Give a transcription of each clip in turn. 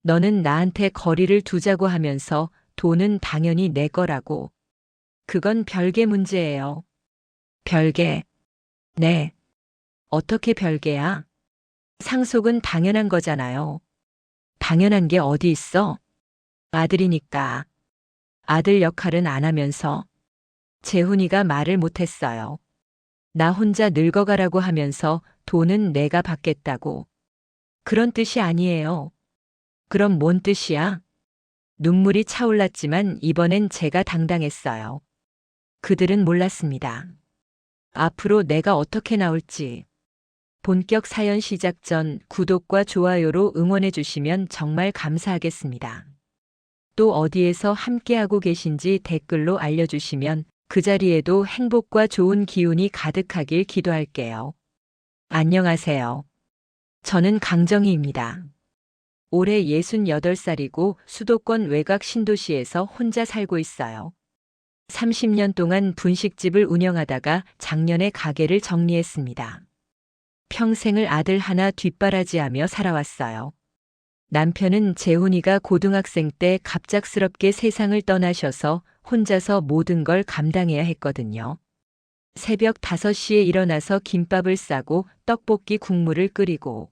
너는 나한테 거리를 두자고 하면서 돈은 당연히 내 거라고. 그건 별개 문제예요. 별개. 네. 어떻게 별개야? 상속은 당연한 거잖아요. 당연한 게 어디 있어? 아들이니까. 아들 역할은 안 하면서. 재훈이가 말을 못했어요. 나 혼자 늙어가라고 하면서 돈은 내가 받겠다고. 그런 뜻이 아니에요. 그럼 뭔 뜻이야? 눈물이 차올랐지만 이번엔 제가 당당했어요. 그들은 몰랐습니다. 앞으로 내가 어떻게 나올지. 본격 사연 시작 전 구독과 좋아요로 응원해 주시면 정말 감사하겠습니다. 또 어디에서 함께하고 계신지 댓글로 알려주시면 그 자리에도 행복과 좋은 기운이 가득하길 기도할게요. 안녕하세요. 저는 강정희입니다. 올해 68살이고 수도권 외곽 신도시에서 혼자 살고 있어요. 30년 동안 분식집을 운영하다가 작년에 가게를 정리했습니다. 평생을 아들 하나 뒷바라지하며 살아왔어요. 남편은 재훈이가 고등학생 때 갑작스럽게 세상을 떠나셔서 혼자서 모든 걸 감당해야 했거든요. 새벽 5시에 일어나서 김밥을 싸고 떡볶이 국물을 끓이고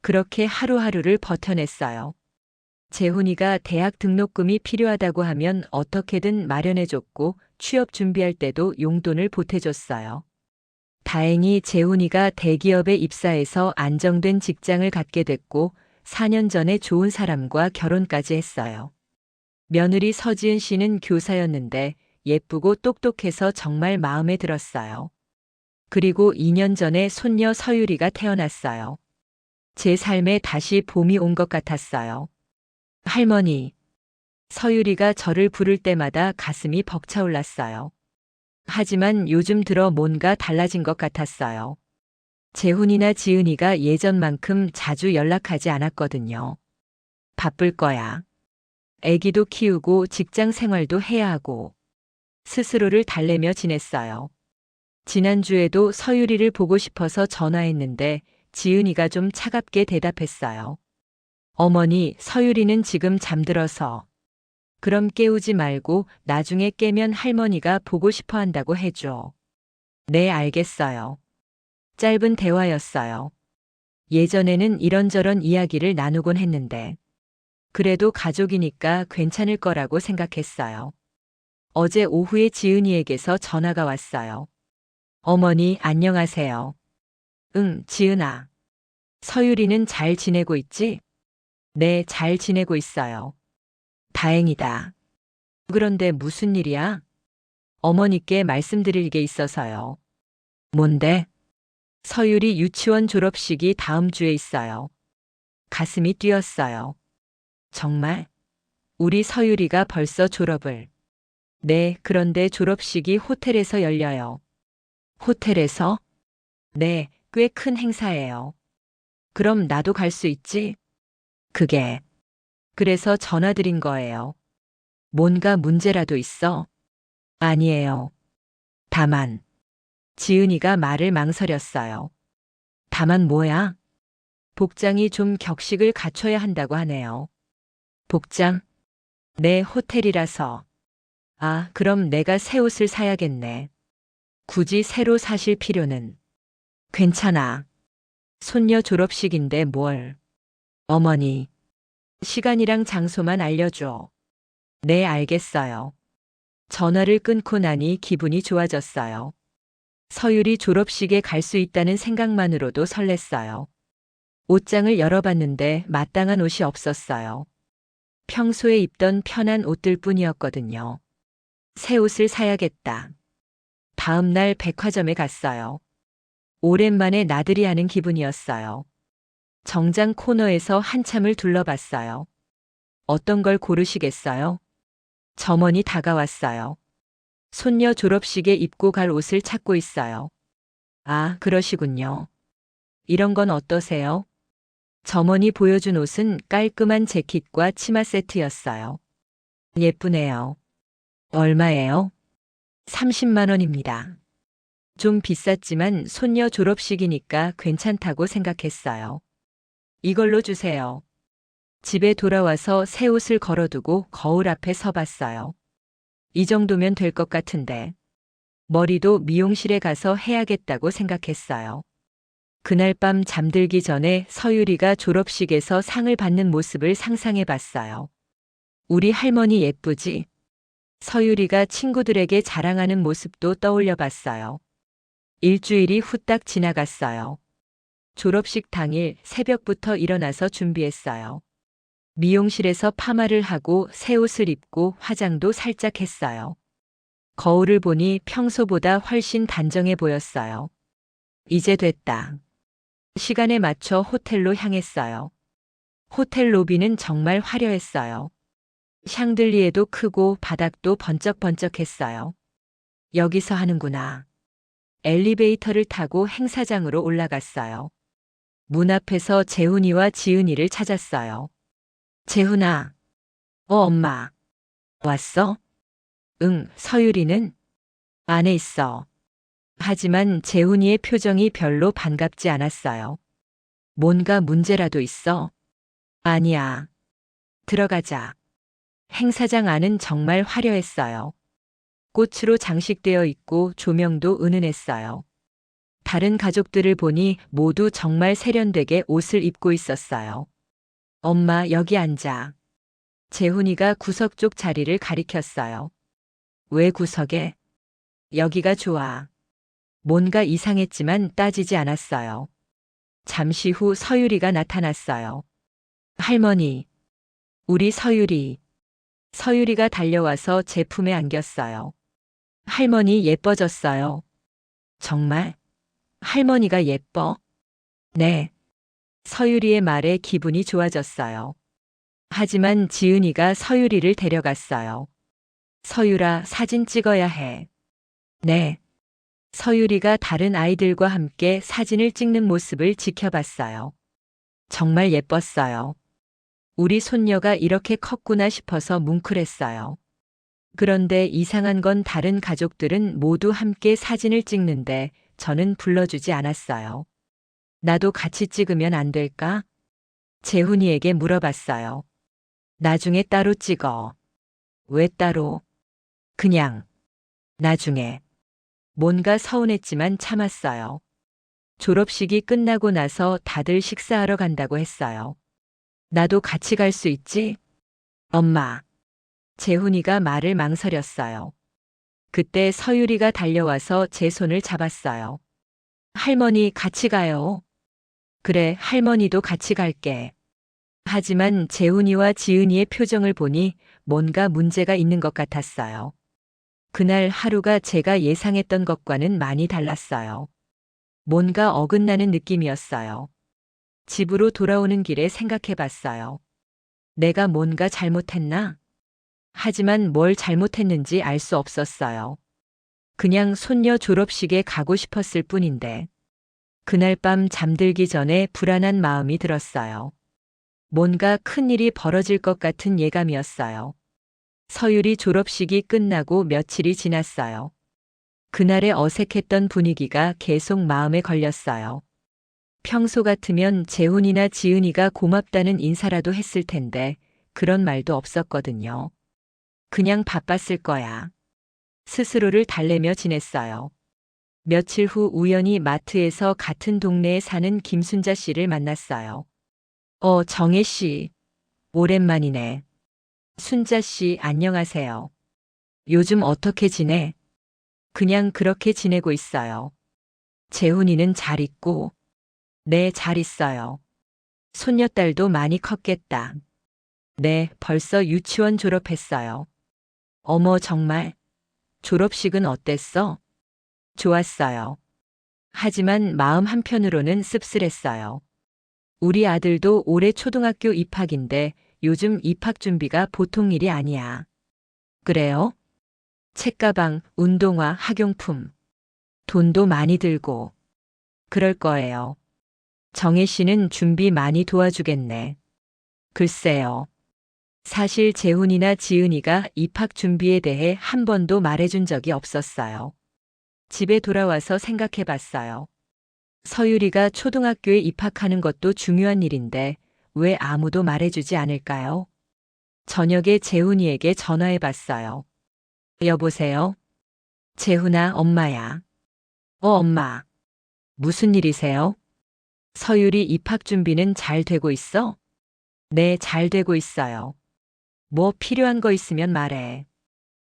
그렇게 하루하루를 버텨냈어요. 재훈이가 대학 등록금이 필요하다고 하면 어떻게든 마련해줬고 취업 준비할 때도 용돈을 보태줬어요. 다행히 재훈이가 대기업에 입사해서 안정된 직장을 갖게 됐고 4년 전에 좋은 사람과 결혼까지 했어요. 며느리 서지은 씨는 교사였는데 예쁘고 똑똑해서 정말 마음에 들었어요. 그리고 2년 전에 손녀 서유리가 태어났어요. 제 삶에 다시 봄이 온 것 같았어요. 할머니. 서유리가 저를 부를 때마다 가슴이 벅차올랐어요. 하지만 요즘 들어 뭔가 달라진 것 같았어요. 재훈이나 지은이가 예전만큼 자주 연락하지 않았거든요. 바쁠 거야. 애기도 키우고 직장 생활도 해야 하고 스스로를 달래며 지냈어요. 지난주에도 서유리를 보고 싶어서 전화했는데 지은이가 좀 차갑게 대답했어요. 어머니, 서유리는 지금 잠들어서. 그럼 깨우지 말고 나중에 깨면 할머니가 보고 싶어 한다고 해줘. 네, 알겠어요. 짧은 대화였어요. 예전에는 이런저런 이야기를 나누곤 했는데 그래도 가족이니까 괜찮을 거라고 생각했어요. 어제 오후에 지은이에게서 전화가 왔어요. 어머니, 안녕하세요. 응, 지은아. 서유리는 잘 지내고 있지? 네, 잘 지내고 있어요. 다행이다. 그런데 무슨 일이야? 어머니께 말씀드릴 게 있어서요. 뭔데? 서유리 유치원 졸업식이 다음 주에 있어요. 가슴이 뛰었어요. 정말? 우리 서유리가 벌써 졸업을. 네, 그런데 졸업식이 호텔에서 열려요. 호텔에서? 네, 꽤 큰 행사예요. 그럼 나도 갈 수 있지? 그게. 그래서 전화드린 거예요. 뭔가 문제라도 있어? 아니에요. 다만. 지은이가 말을 망설였어요. 다만 뭐야? 복장이 좀 격식을 갖춰야 한다고 하네요. 복장? 네, 호텔이라서. 아, 그럼 내가 새 옷을 사야겠네. 굳이 새로 사실 필요는. 괜찮아. 손녀 졸업식인데 뭘. 어머니. 시간이랑 장소만 알려줘. 네, 알겠어요. 전화를 끊고 나니 기분이 좋아졌어요. 서유리 졸업식에 갈 수 있다는 생각만으로도 설렜어요. 옷장을 열어봤는데 마땅한 옷이 없었어요. 평소에 입던 편한 옷들 뿐이었거든요. 새 옷을 사야겠다. 다음 날 백화점에 갔어요. 오랜만에 나들이 하는 기분이었어요. 정장 코너에서 한참을 둘러봤어요. 어떤 걸 고르시겠어요? 점원이 다가왔어요. 손녀 졸업식에 입고 갈 옷을 찾고 있어요. 아, 그러시군요. 이런 건 어떠세요? 점원이 보여준 옷은 깔끔한 재킷과 치마 세트였어요. 예쁘네요. 얼마예요? 30만 원입니다. 좀 비쌌지만 손녀 졸업식이니까 괜찮다고 생각했어요. 이걸로 주세요. 집에 돌아와서 새 옷을 걸어두고 거울 앞에 서봤어요. 이 정도면 될 것 같은데. 머리도 미용실에 가서 해야겠다고 생각했어요. 그날 밤 잠들기 전에 서유리가 졸업식에서 상을 받는 모습을 상상해 봤어요. 우리 할머니 예쁘지? 서유리가 친구들에게 자랑하는 모습도 떠올려 봤어요. 일주일이 후딱 지나갔어요. 졸업식 당일 새벽부터 일어나서 준비했어요. 미용실에서 파마를 하고 새 옷을 입고 화장도 살짝 했어요. 거울을 보니 평소보다 훨씬 단정해 보였어요. 이제 됐다. 시간에 맞춰 호텔로 향했어요. 호텔 로비는 정말 화려했어요. 샹들리에도 크고 바닥도 번쩍번쩍했어요. 여기서 하는구나. 엘리베이터를 타고 행사장으로 올라갔어요. 문 앞에서 재훈이와 지은이를 찾았어요. 재훈아. 엄마. 왔어? 응, 서유리는? 안에 있어. 하지만 재훈이의 표정이 별로 반갑지 않았어요. 뭔가 문제라도 있어? 아니야. 들어가자. 행사장 안은 정말 화려했어요. 꽃으로 장식되어 있고 조명도 은은했어요. 다른 가족들을 보니 모두 정말 세련되게 옷을 입고 있었어요. 엄마, 여기 앉아. 재훈이가 구석 쪽 자리를 가리켰어요. 왜 구석에? 여기가 좋아. 뭔가 이상했지만 따지지 않았어요. 잠시 후 서유리가 나타났어요. 할머니. 우리 서유리. 서유리가 달려와서 제 품에 안겼어요. 할머니 예뻐졌어요. 정말? 할머니가 예뻐? 네. 서유리의 말에 기분이 좋아졌어요. 하지만 지은이가 서유리를 데려갔어요. 서유라, 사진 찍어야 해. 네. 서유리가 다른 아이들과 함께 사진을 찍는 모습을 지켜봤어요. 정말 예뻤어요. 우리 손녀가 이렇게 컸구나 싶어서 뭉클했어요. 그런데 이상한 건 다른 가족들은 모두 함께 사진을 찍는데 저는 불러주지 않았어요. 나도 같이 찍으면 안 될까? 재훈이에게 물어봤어요. 나중에 따로 찍어. 왜 따로? 그냥. 나중에. 뭔가 서운했지만 참았어요. 졸업식이 끝나고 나서 다들 식사하러 간다고 했어요. 나도 같이 갈 수 있지? 엄마. 재훈이가 말을 망설였어요. 그때 서유리가 달려와서 제 손을 잡았어요. 할머니 같이 가요. 그래, 할머니도 같이 갈게. 하지만 재훈이와 지은이의 표정을 보니 뭔가 문제가 있는 것 같았어요. 그날 하루가 제가 예상했던 것과는 많이 달랐어요. 뭔가 어긋나는 느낌이었어요. 집으로 돌아오는 길에 생각해 봤어요. 내가 뭔가 잘못했나? 하지만 뭘 잘못했는지 알 수 없었어요. 그냥 손녀 졸업식에 가고 싶었을 뿐인데. 그날 밤 잠들기 전에 불안한 마음이 들었어요. 뭔가 큰일이 벌어질 것 같은 예감이었어요. 서유리 졸업식이 끝나고 며칠이 지났어요. 그날의 어색했던 분위기가 계속 마음에 걸렸어요. 평소 같으면 재훈이나 지은이가 고맙다는 인사라도 했을 텐데 그런 말도 없었거든요. 그냥 바빴을 거야. 스스로를 달래며 지냈어요. 며칠 후 우연히 마트에서 같은 동네에 사는 김순자 씨를 만났어요. 정혜 씨. 오랜만이네. 순자 씨, 안녕하세요. 요즘 어떻게 지내? 그냥 그렇게 지내고 있어요. 재훈이는 잘 있고? 네, 잘 있어요. 손녀딸도 많이 컸겠다. 네, 벌써 유치원 졸업했어요. 어머, 정말? 졸업식은 어땠어? 좋았어요. 하지만 마음 한편으로는 씁쓸했어요. 우리 아들도 올해 초등학교 입학인데 요즘 입학 준비가 보통 일이 아니야. 그래요? 책가방, 운동화, 학용품. 돈도 많이 들고. 그럴 거예요. 정혜 씨는 준비 많이 도와주겠네. 글쎄요. 사실 재훈이나 지은이가 입학 준비에 대해 한 번도 말해준 적이 없었어요. 집에 돌아와서 생각해 봤어요. 서유리가 초등학교에 입학하는 것도 중요한 일인데 왜 아무도 말해주지 않을까요? 저녁에 재훈이에게 전화해 봤어요. 여보세요? 재훈아, 엄마야. 엄마. 무슨 일이세요? 서율이 입학 준비는 잘 되고 있어? 네, 잘 되고 있어요. 뭐 필요한 거 있으면 말해.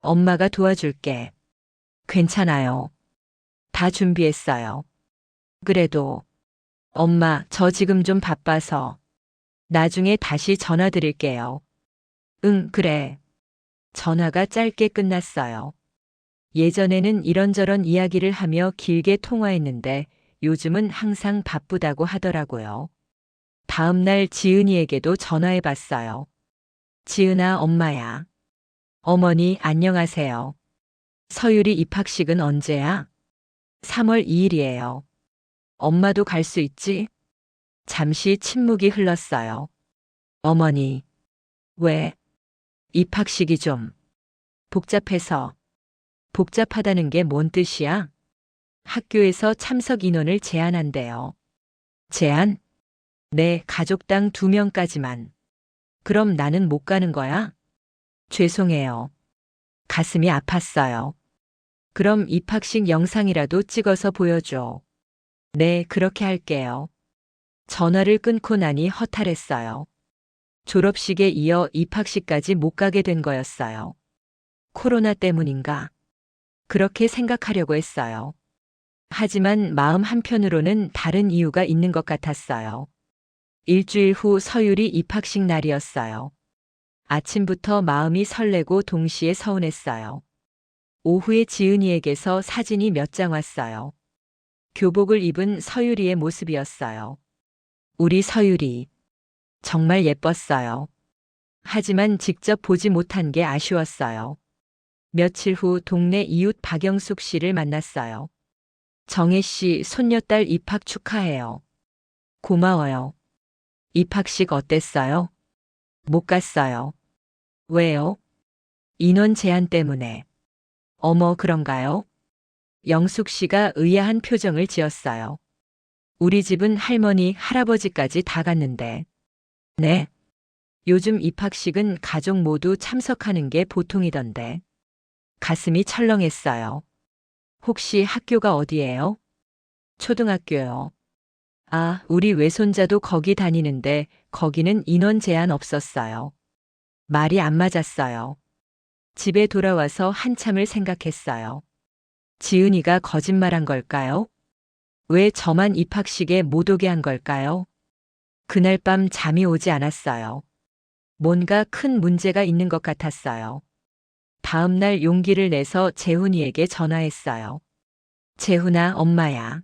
엄마가 도와줄게. 괜찮아요. 다 준비했어요. 그래도, 엄마, 저 지금 좀 바빠서. 나중에 다시 전화 드릴게요. 응, 그래. 전화가 짧게 끝났어요. 예전에는 이런저런 이야기를 하며 길게 통화했는데 요즘은 항상 바쁘다고 하더라고요. 다음 날 지은이에게도 전화해 봤어요. 지은아, 엄마야. 어머니, 안녕하세요. 서율이 입학식은 언제야? 3월 2일이에요. 엄마도 갈 수 있지? 잠시 침묵이 흘렀어요. 어머니, 왜? 입학식이 좀 복잡해서. 복잡하다는 게 뭔 뜻이야? 학교에서 참석 인원을 제한한대요. 제한? 네, 가족당 2명까지만. 그럼 나는 못 가는 거야? 죄송해요. 가슴이 아팠어요. 그럼 입학식 영상이라도 찍어서 보여줘. 네, 그렇게 할게요. 전화를 끊고 나니 허탈했어요. 졸업식에 이어 입학식까지 못 가게 된 거였어요. 코로나 때문인가? 그렇게 생각하려고 했어요. 하지만 마음 한편으로는 다른 이유가 있는 것 같았어요. 일주일 후 서율이 입학식 날이었어요. 아침부터 마음이 설레고 동시에 서운했어요. 오후에 지은이에게서 사진이 몇 장 왔어요. 교복을 입은 서율이의 모습이었어요. 우리 서율이 정말 예뻤어요. 하지만 직접 보지 못한 게 아쉬웠어요. 며칠 후 동네 이웃 박영숙 씨를 만났어요. 정혜 씨, 손녀딸 입학 축하해요. 고마워요. 입학식 어땠어요? 못 갔어요. 왜요? 인원 제한 때문에. 어머, 그런가요? 영숙 씨가 의아한 표정을 지었어요. 우리 집은 할머니, 할아버지까지 다 갔는데. 네. 요즘 입학식은 가족 모두 참석하는 게 보통이던데. 가슴이 철렁했어요. 혹시 학교가 어디예요? 초등학교요. 아, 우리 외손자도 거기 다니는데 거기는 인원 제한 없었어요. 말이 안 맞았어요. 집에 돌아와서 한참을 생각했어요. 지은이가 거짓말한 걸까요? 왜 저만 입학식에 못 오게 한 걸까요? 그날 밤 잠이 오지 않았어요. 뭔가 큰 문제가 있는 것 같았어요. 다음 날 용기를 내서 재훈이에게 전화했어요. 재훈아, 엄마야.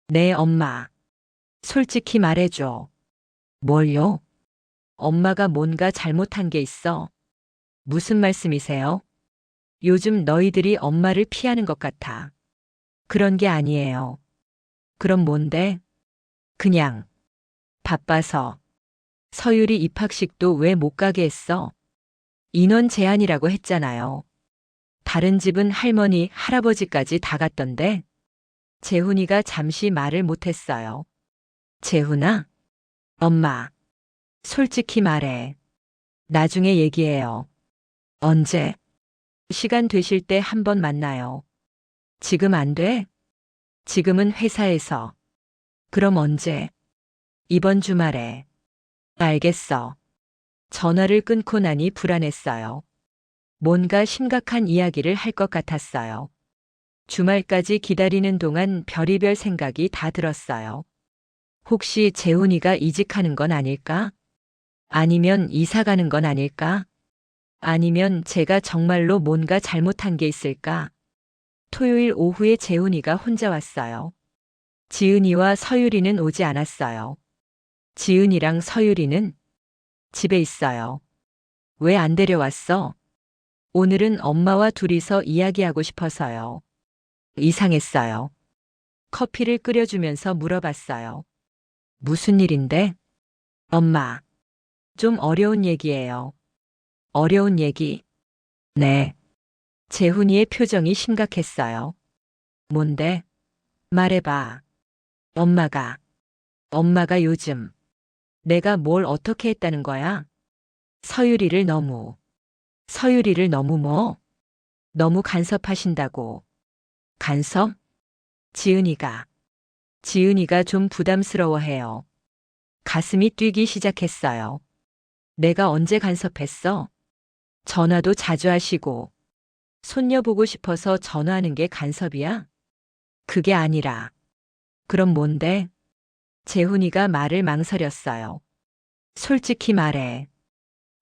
네, 엄마. 솔직히 말해줘. 뭘요? 엄마가 뭔가 잘못한 게 있어. 무슨 말씀이세요? 요즘 너희들이 엄마를 피하는 것 같아. 그런 게 아니에요. 그럼 뭔데? 그냥 바빠서. 서율이 입학식도 왜 못 가게 했어? 인원 제한이라고 했잖아요. 다른 집은 할머니, 할아버지까지 다 갔던데? 재훈이가 잠시 말을 못했어요. 재훈아? 엄마. 솔직히 말해. 나중에 얘기해요. 언제? 시간 되실 때 한번 만나요. 지금 안 돼? 지금은 회사에서. 그럼 언제? 이번 주말에. 알겠어. 전화를 끊고 나니 불안했어요. 뭔가 심각한 이야기를 할 것 같았어요. 주말까지 기다리는 동안 별의별 생각이 다 들었어요. 혹시 재훈이가 이직하는 건 아닐까? 아니면 이사 가는 건 아닐까? 아니면 제가 정말로 뭔가 잘못한 게 있을까? 토요일 오후에 재훈이가 혼자 왔어요. 지은이와 서유리는 오지 않았어요. 지은이랑 서유리는 집에 있어요. 왜 안 데려왔어? 오늘은 엄마와 둘이서 이야기하고 싶어서요. 이상했어요. 커피를 끓여주면서 물어봤어요. 무슨 일인데? 엄마. 좀 어려운 얘기예요. 어려운 얘기? 네. 재훈이의 표정이 심각했어요. 뭔데? 말해봐. 엄마가 요즘 내가 뭘 어떻게 했다는 거야? 서유리를 너무 뭐? 너무 간섭하신다고. 간섭? 지은이가. 지은이가 좀 부담스러워해요. 가슴이 뛰기 시작했어요. 내가 언제 간섭했어? 전화도 자주 하시고. 손녀 보고 싶어서 전화하는 게 간섭이야? 그게 아니라. 그럼 뭔데? 재훈이가 말을 망설였어요. 솔직히 말해.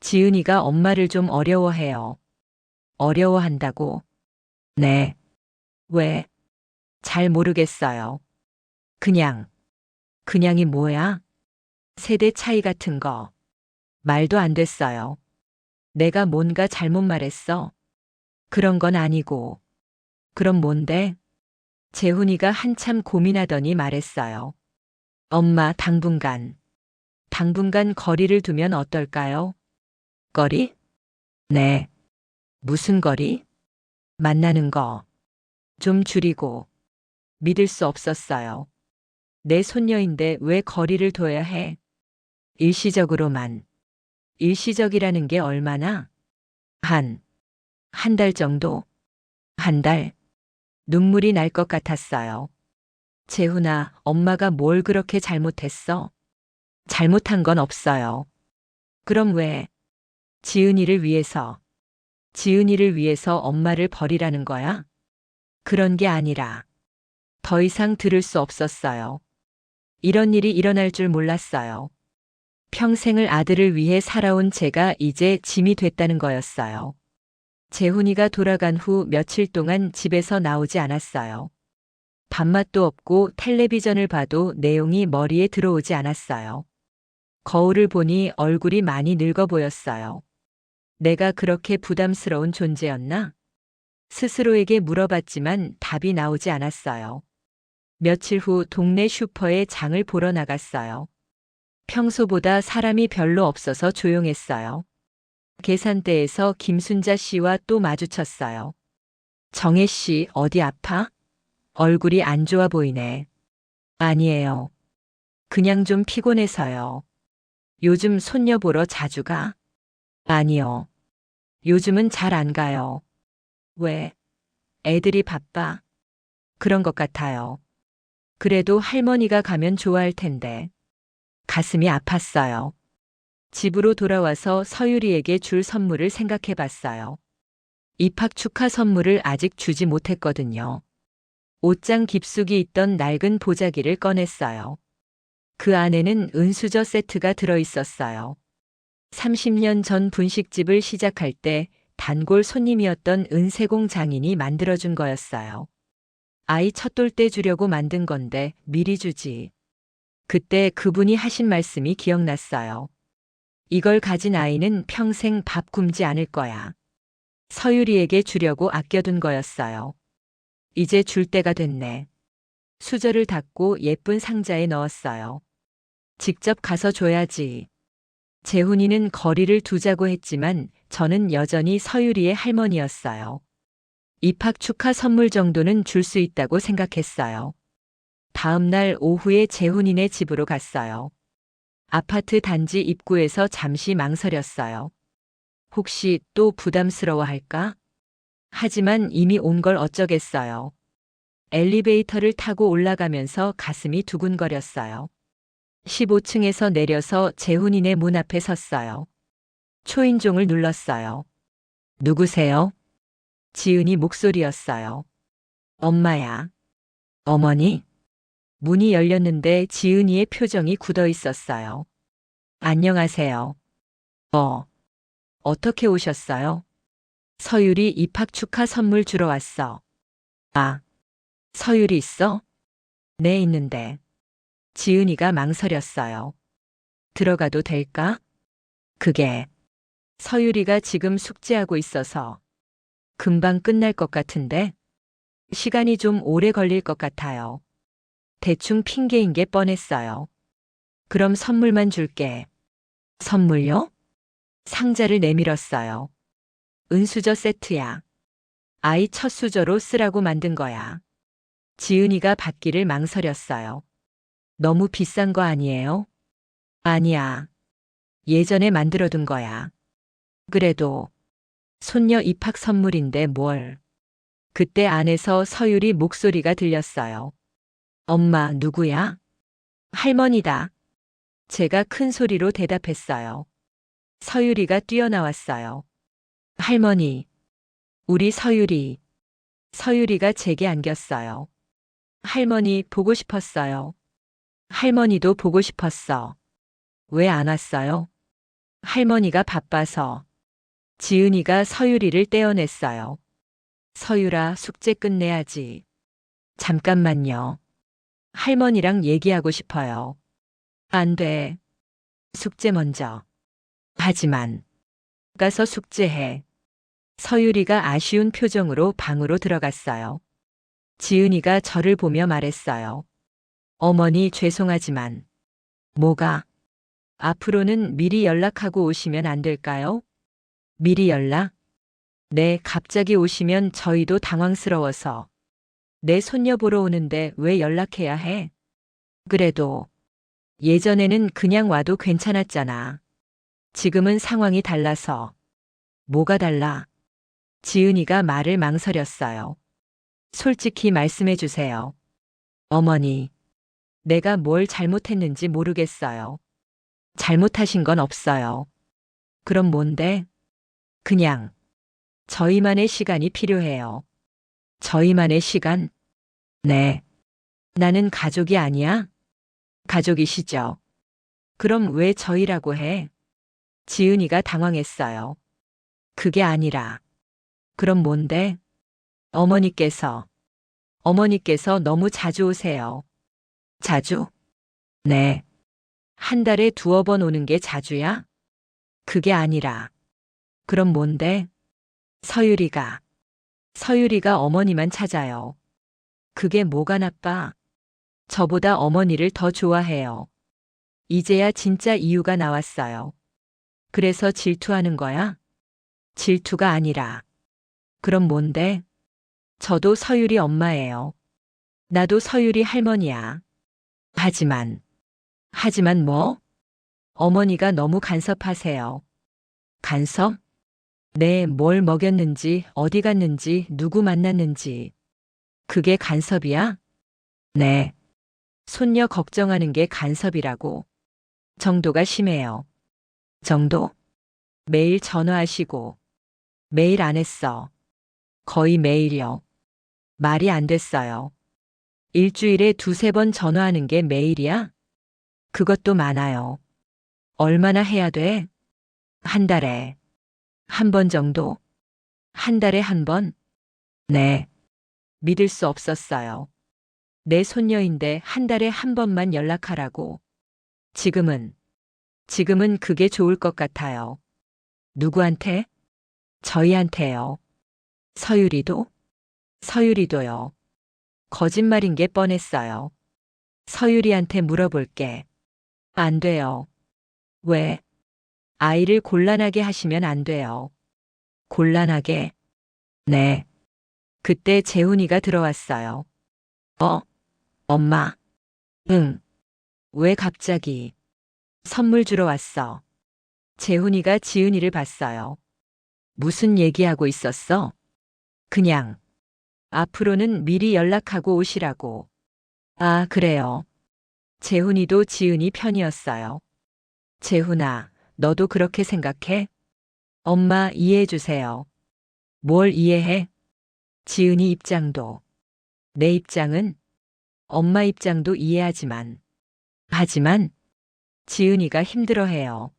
지은이가 엄마를 좀 어려워해요. 어려워한다고? 네. 왜? 잘 모르겠어요. 그냥. 그냥이 뭐야? 세대 차이 같은 거. 말도 안 됐어요. 내가 뭔가 잘못 말했어. 그런 건 아니고. 그럼 뭔데? 재훈이가 한참 고민하더니 말했어요. 엄마, 당분간 거리를 두면 어떨까요? 거리? 네. 무슨 거리? 만나는 거. 좀 줄이고. 믿을 수 없었어요. 내 손녀인데 왜 거리를 둬야 해? 일시적으로만. 일시적이라는 게 얼마나? 한 달 정도? 한 달? 눈물이 날 것 같았어요. 재훈아, 엄마가 뭘 그렇게 잘못했어? 잘못한 건 없어요. 그럼 왜? 지은이를 위해서. 지은이를 위해서 엄마를 버리라는 거야? 그런 게 아니라. 더 이상 들을 수 없었어요. 이런 일이 일어날 줄 몰랐어요. 평생을 아들을 위해 살아온 제가 이제 짐이 됐다는 거였어요. 재훈이가 돌아간 후 며칠 동안 집에서 나오지 않았어요. 밥맛도 없고 텔레비전을 봐도 내용이 머리에 들어오지 않았어요. 거울을 보니 얼굴이 많이 늙어 보였어요. 내가 그렇게 부담스러운 존재였나? 스스로에게 물어봤지만 답이 나오지 않았어요. 며칠 후 동네 슈퍼에 장을 보러 나갔어요. 평소보다 사람이 별로 없어서 조용했어요. 계산대에서 김순자 씨와 또 마주쳤어요. 정혜 씨, 어디 아파? 얼굴이 안 좋아 보이네. 아니에요. 그냥 좀 피곤해서요. 요즘 손녀 보러 자주 가? 아니요. 요즘은 잘 안 가요. 왜? 애들이 바빠? 그런 것 같아요. 그래도 할머니가 가면 좋아할 텐데. 가슴이 아팠어요. 집으로 돌아와서 서유리에게 줄 선물을 생각해 봤어요. 입학 축하 선물을 아직 주지 못했거든요. 옷장 깊숙이 있던 낡은 보자기를 꺼냈어요. 그 안에는 은수저 세트가 들어 있었어요. 30년 전 분식집을 시작할 때 단골 손님이었던 은세공 장인이 만들어준 거였어요. 아이 첫돌 때 주려고 만든 건데 미리 주지. 그때 그분이 하신 말씀이 기억났어요. 이걸 가진 아이는 평생 밥 굶지 않을 거야. 서유리에게 주려고 아껴둔 거였어요. 이제 줄 때가 됐네. 수저를 닫고 예쁜 상자에 넣었어요. 직접 가서 줘야지. 재훈이는 거리를 두자고 했지만 저는 여전히 서유리의 할머니였어요. 입학 축하 선물 정도는 줄 수 있다고 생각했어요. 다음 날 오후에 재훈이네 집으로 갔어요. 아파트 단지 입구에서 잠시 망설였어요. 혹시 또 부담스러워할까? 하지만 이미 온 걸 어쩌겠어요. 엘리베이터를 타고 올라가면서 가슴이 두근거렸어요. 15층에서 내려서 재훈이네 문 앞에 섰어요. 초인종을 눌렀어요. 누구세요? 지은이 목소리였어요. 엄마야. 어머니? 문이 열렸는데 지은이의 표정이 굳어 있었어요. 안녕하세요. 어떻게 오셨어요? 서율이 입학 축하 선물 주러 왔어. 아, 서율이 있어? 네, 있는데. 지은이가 망설였어요. 들어가도 될까? 그게 서율이가 지금 숙제하고 있어서 금방 끝날 것 같은데 시간이 좀 오래 걸릴 것 같아요. 대충 핑계인 게 뻔했어요. 그럼 선물만 줄게. 선물요? 상자를 내밀었어요. 은수저 세트야. 아이 첫 수저로 쓰라고 만든 거야. 지은이가 받기를 망설였어요. 너무 비싼 거 아니에요? 아니야. 예전에 만들어둔 거야. 그래도 손녀 입학 선물인데 뭘. 그때 안에서 서율이 목소리가 들렸어요. 엄마, 누구야? 할머니다. 제가 큰 소리로 대답했어요. 서율이가 뛰어나왔어요. 할머니, 우리 서율이. 서율이가 제게 안겼어요. 할머니 보고 싶었어요. 할머니도 보고 싶었어. 왜 안 왔어요? 할머니가 바빠서. 지은이가 서율이를 떼어냈어요. 서율아, 숙제 끝내야지. 잠깐만요. 할머니랑 얘기하고 싶어요. 안 돼. 숙제 먼저. 하지만 가서 숙제해. 서율이가 아쉬운 표정으로 방으로 들어갔어요. 지은이가 저를 보며 말했어요. 어머니 죄송하지만. 뭐가? 앞으로는 미리 연락하고 오시면 안 될까요? 미리 연락? 네, 갑자기 오시면 저희도 당황스러워서. 내 손녀 보러 오는데 왜 연락해야 해? 그래도 예전에는 그냥 와도 괜찮았잖아. 지금은 상황이 달라서. 뭐가 달라? 지은이가 말을 망설였어요. 솔직히 말씀해 주세요. 어머니, 내가 뭘 잘못했는지 모르겠어요. 잘못하신 건 없어요. 그럼 뭔데? 그냥 저희만의 시간이 필요해요. 저희만의 시간? 네. 나는 가족이 아니야? 가족이시죠. 그럼 왜 저희라고 해? 지은이가 당황했어요. 그게 아니라. 그럼 뭔데? 어머니께서 너무 자주 오세요. 자주? 네. 한 달에 2번 오는 게 자주야? 그게 아니라. 그럼 뭔데? 서율이가 어머니만 찾아요. 그게 뭐가 나빠? 저보다 어머니를 더 좋아해요. 이제야 진짜 이유가 나왔어요. 그래서 질투하는 거야? 질투가 아니라. 그럼 뭔데? 저도 서율이 엄마예요. 나도 서율이 할머니야. 하지만 뭐? 어머니가 너무 간섭하세요. 간섭? 네, 뭘 먹였는지, 어디 갔는지, 누구 만났는지. 그게 간섭이야? 네. 손녀 걱정하는 게 간섭이라고. 정도가 심해요. 정도? 매일 전화하시고. 매일 안 했어. 거의 매일이요. 말이 안 됐어요. 일주일에 2~3번 전화하는 게 매일이야? 그것도 많아요. 얼마나 해야 돼? 한 달에. 1번 정도? 한 달에 1번? 네. 믿을 수 없었어요. 내 손녀인데 한 달에 1번만 연락하라고. 지금은 그게 좋을 것 같아요. 누구한테? 저희한테요. 서율이도? 서율이도요. 거짓말인 게 뻔했어요. 서율이한테 물어볼게. 안 돼요. 왜? 아이를 곤란하게 하시면 안 돼요. 곤란하게? 네. 그때 재훈이가 들어왔어요. 엄마. 응. 왜 갑자기? 선물 주러 왔어. 재훈이가 지은이를 봤어요. 무슨 얘기하고 있었어? 그냥. 앞으로는 미리 연락하고 오시라고. 아, 그래요. 재훈이도 지은이 편이었어요. 재훈아, 너도 그렇게 생각해? 엄마 이해해 주세요. 뭘 이해해? 지은이 입장도. 내 입장은? 엄마 입장도 이해하지만. 지은이가 힘들어해요.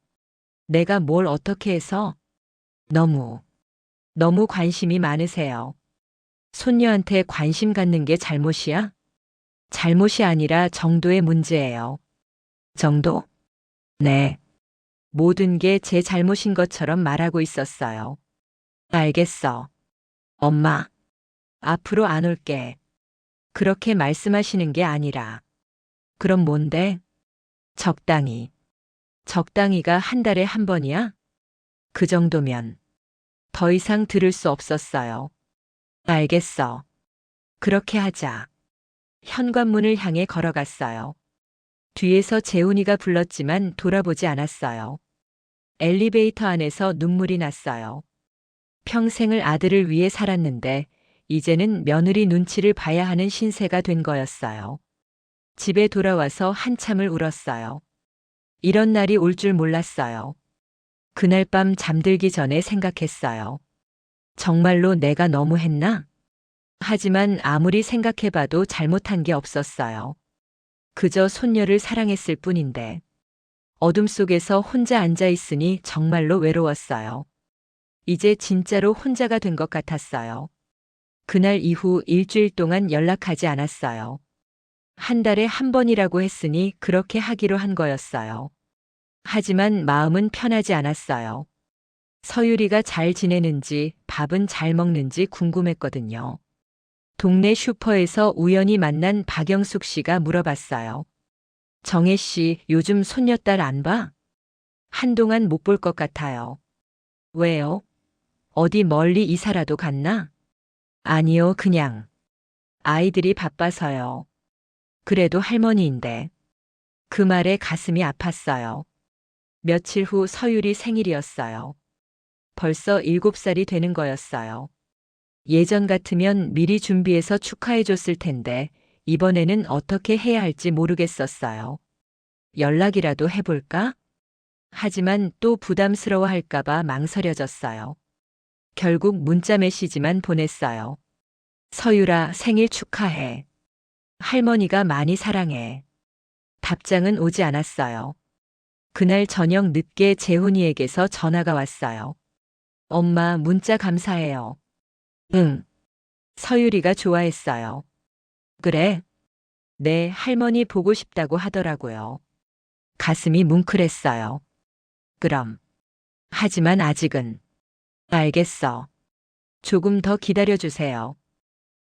내가 뭘 어떻게 해서? 너무 관심이 많으세요. 손녀한테 관심 갖는 게 잘못이야? 잘못이 아니라 정도의 문제예요. 정도? 네. 모든 게 제 잘못인 것처럼 말하고 있었어요. 알겠어. 엄마, 앞으로 안 올게. 그렇게 말씀하시는 게 아니라. 그럼 뭔데? 적당히. 적당히가 한 달에 1번이야? 그 정도면 더 이상 들을 수 없었어요. 알겠어. 그렇게 하자. 현관문을 향해 걸어갔어요. 뒤에서 재훈이가 불렀지만 돌아보지 않았어요. 엘리베이터 안에서 눈물이 났어요. 평생을 아들을 위해 살았는데 이제는 며느리 눈치를 봐야 하는 신세가 된 거였어요. 집에 돌아와서 한참을 울었어요. 이런 날이 올 줄 몰랐어요. 그날 밤 잠들기 전에 생각했어요. 정말로 내가 너무했나? 하지만 아무리 생각해봐도 잘못한 게 없었어요. 그저 손녀를 사랑했을 뿐인데. 어둠 속에서 혼자 앉아 있으니 정말로 외로웠어요. 이제 진짜로 혼자가 된 것 같았어요. 그날 이후 일주일 동안 연락하지 않았어요. 한 달에 한 번이라고 했으니 그렇게 하기로 한 거였어요. 하지만 마음은 편하지 않았어요. 서유리가 잘 지내는지 밥은 잘 먹는지 궁금했거든요. 동네 슈퍼에서 우연히 만난 박영숙 씨가 물어봤어요. 정혜 씨, 요즘 손녀딸 안 봐? 한동안 못 볼 것 같아요. 왜요? 어디 멀리 이사라도 갔나? 아니요, 그냥. 아이들이 바빠서요. 그래도 할머니인데. 그 말에 가슴이 아팠어요. 며칠 후 서율이 생일이었어요. 벌써 7살이 되는 거였어요. 예전 같으면 미리 준비해서 축하해줬을 텐데 이번에는 어떻게 해야 할지 모르겠었어요. 연락이라도 해볼까? 하지만 또 부담스러워 할까봐 망설여졌어요. 결국 문자 메시지만 보냈어요. 서유라, 생일 축하해. 할머니가 많이 사랑해. 답장은 오지 않았어요. 그날 저녁 늦게 재훈이에게서 전화가 왔어요. 엄마, 문자 감사해요. 응. 서유리가 좋아했어요. 그래? 네, 할머니 보고 싶다고 하더라고요. 가슴이 뭉클했어요. 그럼. 하지만 아직은. 알겠어. 조금 더 기다려주세요.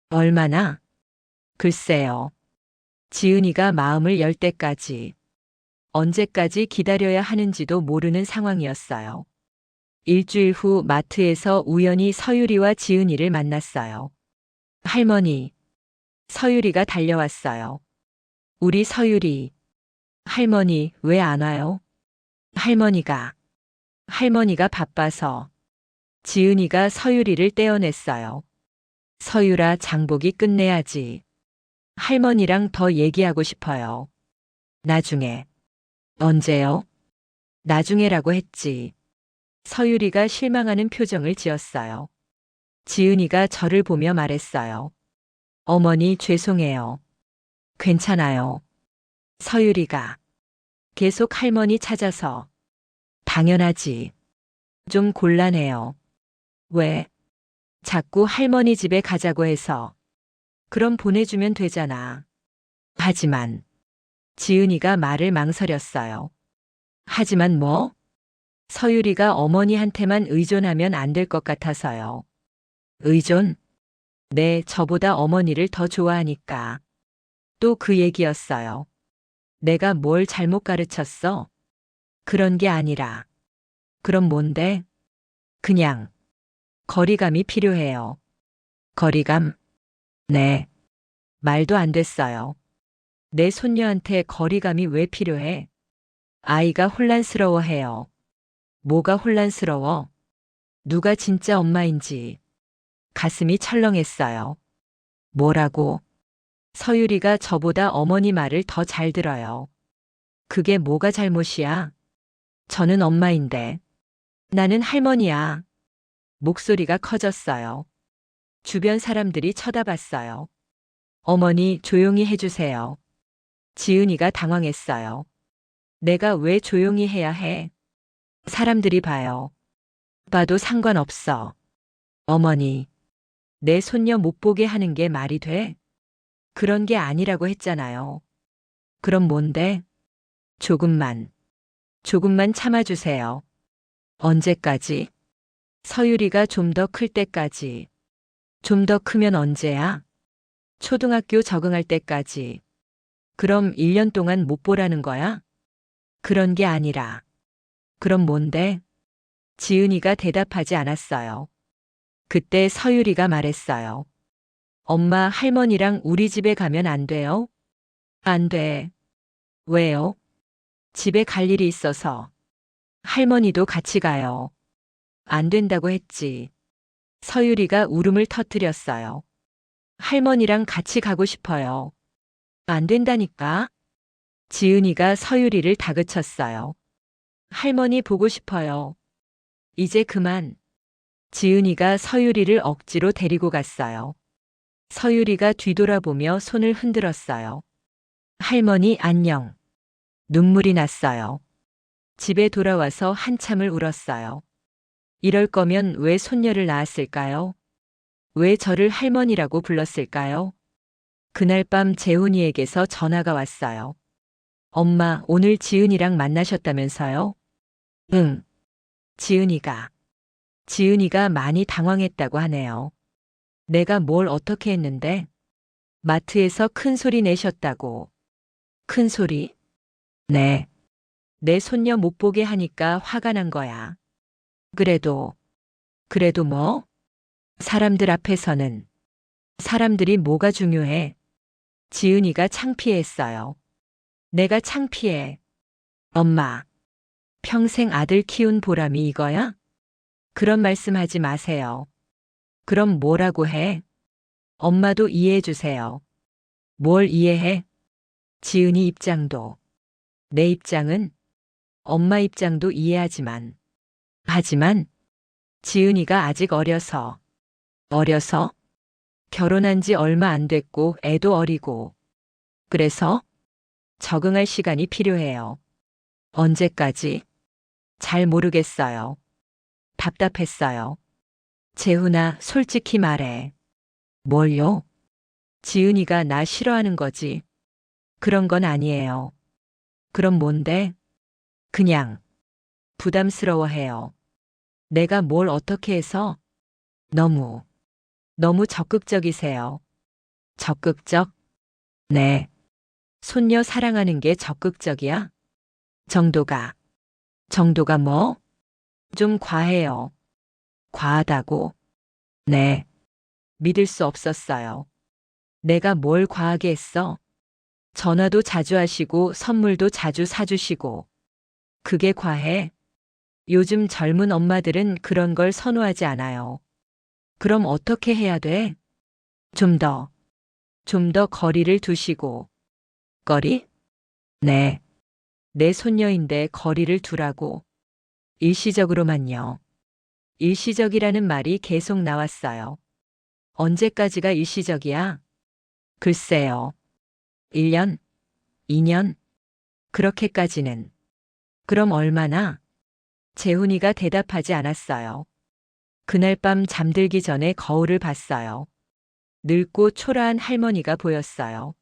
얼마나? 글쎄요. 지은이가 마음을 열 때까지. 언제까지 기다려야 하는지도 모르는 상황이었어요. 일주일 후 마트에서 우연히 서유리와 지은이를 만났어요. 할머니. 서유리가 달려왔어요. 우리 서유리. 할머니, 왜 안 와요? 할머니가 바빠서. 지은이가 서유리를 떼어냈어요. 서유라, 장보기 끝내야지. 할머니랑 더 얘기하고 싶어요. 나중에. 언제요? 나중에라고 했지. 서유리가 실망하는 표정을 지었어요. 지은이가 저를 보며 말했어요. 어머니, 죄송해요. 괜찮아요. 서유리가 계속 할머니 찾아서. 당연하지. 좀 곤란해요. 왜? 자꾸 할머니 집에 가자고 해서. 그럼 보내주면 되잖아. 하지만. 지은이가 말을 망설였어요. 하지만 뭐? 서유리가 어머니한테만 의존하면 안 될 것 같아서요. 의존? 네, 저보다 어머니를 더 좋아하니까. 또 그 얘기였어요. 내가 뭘 잘못 가르쳤어? 그런 게 아니라. 그럼 뭔데? 그냥. 거리감이 필요해요. 거리감? 네. 말도 안 됐어요. 내 손녀한테 거리감이 왜 필요해? 아이가 혼란스러워해요. 뭐가 혼란스러워? 누가 진짜 엄마인지. 가슴이 철렁했어요. 뭐라고? 서유리가 저보다 어머니 말을 더 잘 들어요. 그게 뭐가 잘못이야? 저는 엄마인데. 나는 할머니야. 목소리가 커졌어요. 주변 사람들이 쳐다봤어요. 어머니, 조용히 해주세요. 지은이가 당황했어요. 내가 왜 조용히 해야 해? 사람들이 봐요. 봐도 상관없어. 어머니, 내 손녀 못 보게 하는 게 말이 돼? 그런 게 아니라고 했잖아요. 그럼 뭔데? 조금만 참아주세요. 언제까지? 서유리가 좀 더 클 때까지. 좀 더 크면 언제야? 초등학교 적응할 때까지. 그럼 1년 동안 못 보라는 거야? 그런 게 아니라. 그럼 뭔데? 지은이가 대답하지 않았어요. 그때 서유리가 말했어요. 엄마, 할머니랑 우리 집에 가면 안 돼요? 안 돼. 왜요? 집에 갈 일이 있어서. 할머니도 같이 가요. 안 된다고 했지. 서유리가 울음을 터뜨렸어요. 할머니랑 같이 가고 싶어요. 안 된다니까. 지은이가 서유리를 다그쳤어요. 할머니 보고 싶어요. 이제 그만. 지은이가 서유리를 억지로 데리고 갔어요. 서유리가 뒤돌아보며 손을 흔들었어요. 할머니 안녕. 눈물이 났어요. 집에 돌아와서 한참을 울었어요. 이럴 거면 왜 손녀를 낳았을까요? 왜 저를 할머니라고 불렀을까요? 그날 밤 재훈이에게서 전화가 왔어요. 엄마, 오늘 지은이랑 만나셨다면서요? 응. 지은이가. 지은이가 많이 당황했다고 하네요. 내가 뭘 어떻게 했는데? 마트에서 큰 소리 내셨다고. 큰 소리? 네. 내 손녀 못 보게 하니까 화가 난 거야. 그래도 뭐? 사람들 앞에서는. 사람들이 뭐가 중요해? 지은이가 창피했어요. 내가 창피해. 엄마, 평생 아들 키운 보람이 이거야? 그런 말씀 하지 마세요. 그럼 뭐라고 해? 엄마도 이해해 주세요. 뭘 이해해? 지은이 입장도. 내 입장은? 엄마 입장도 이해하지만. 하지만, 지은이가 아직 어려서. 어려서? 결혼한 지 얼마 안 됐고 애도 어리고. 그래서 적응할 시간이 필요해요. 언제까지? 잘 모르겠어요. 답답했어요. 재훈아, 솔직히 말해. 뭘요? 지은이가 나 싫어하는 거지. 그런 건 아니에요. 그럼 뭔데? 그냥 부담스러워해요. 내가 뭘 어떻게 해서? 너무 적극적이세요. 적극적? 네. 손녀 사랑하는 게 적극적이야? 정도가. 정도가 뭐? 좀 과해요. 과하다고? 네. 믿을 수 없었어요. 내가 뭘 과하게 했어? 전화도 자주 하시고 선물도 자주 사주시고. 그게 과해? 요즘 젊은 엄마들은 그런 걸 선호하지 않아요. 그럼 어떻게 해야 돼? 좀 더 거리를 두시고. 거리? 네. 내 손녀인데 거리를 두라고. 일시적으로만요. 일시적이라는 말이 계속 나왔어요. 언제까지가 일시적이야? 글쎄요. 1년? 2년? 그렇게까지는. 그럼 얼마나? 재훈이가 대답하지 않았어요. 그날 밤 잠들기 전에 거울을 봤어요. 늙고 초라한 할머니가 보였어요.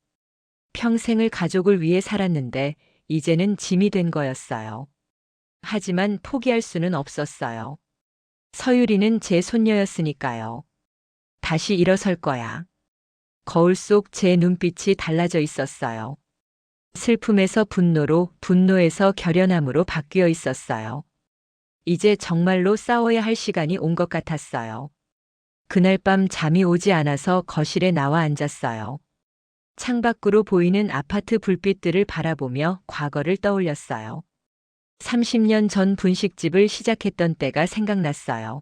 평생을 가족을 위해 살았는데 이제는 짐이 된 거였어요. 하지만 포기할 수는 없었어요. 서유리는 제 손녀였으니까요. 다시 일어설 거야. 거울 속 제 눈빛이 달라져 있었어요. 슬픔에서 분노로, 분노에서 결연함으로 바뀌어 있었어요. 이제 정말로 싸워야 할 시간이 온 것 같았어요. 그날 밤 잠이 오지 않아서 거실에 나와 앉았어요. 창밖으로 보이는 아파트 불빛들을 바라보며 과거를 떠올렸어요. 30년 전 분식집을 시작했던 때가 생각났어요.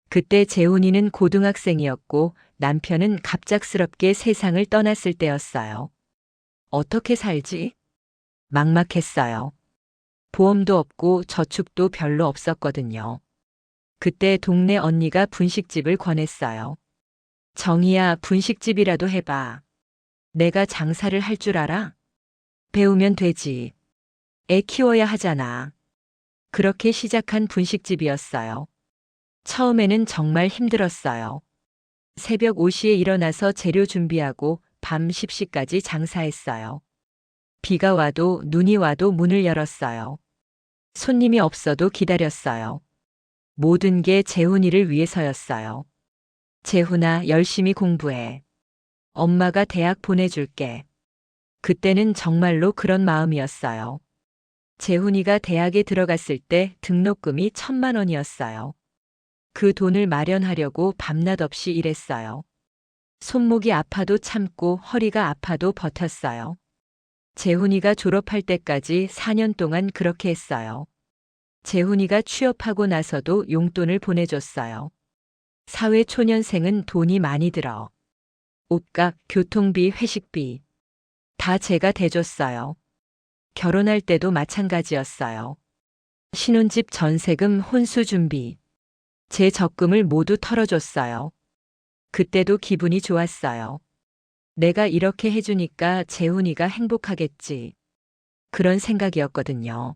그때 재훈이는 고등학생이었고 남편은 갑작스럽게 세상을 떠났을 때였어요. 어떻게 살지? 막막했어요. 보험도 없고 저축도 별로 없었거든요. 그때 동네 언니가 분식집을 권했어요. 정희야, 분식집이라도 해봐. 내가 장사를 할 줄 알아? 배우면 되지. 애 키워야 하잖아. 그렇게 시작한 분식집이었어요. 처음에는 정말 힘들었어요. 새벽 5시에 일어나서 재료 준비하고 밤 10시까지 장사했어요. 비가 와도 눈이 와도 문을 열었어요. 손님이 없어도 기다렸어요. 모든 게 재훈이를 위해서였어요. 재훈아, 열심히 공부해. 엄마가 대학 보내줄게. 그때는 정말로 그런 마음이었어요. 재훈이가 대학에 들어갔을 때 등록금이 1,000만 원이었어요. 그 돈을 마련하려고 밤낮 없이 일했어요. 손목이 아파도 참고 허리가 아파도 버텼어요. 재훈이가 졸업할 때까지 4년 동안 그렇게 했어요. 재훈이가 취업하고 나서도 용돈을 보내줬어요. 사회 초년생은 돈이 많이 들어. 옷값, 교통비, 회식비 다 제가 대줬어요. 결혼할 때도 마찬가지였어요. 신혼집 전세금, 혼수 준비. 제 적금을 모두 털어줬어요. 그때도 기분이 좋았어요. 내가 이렇게 해주니까 재훈이가 행복하겠지. 그런 생각이었거든요.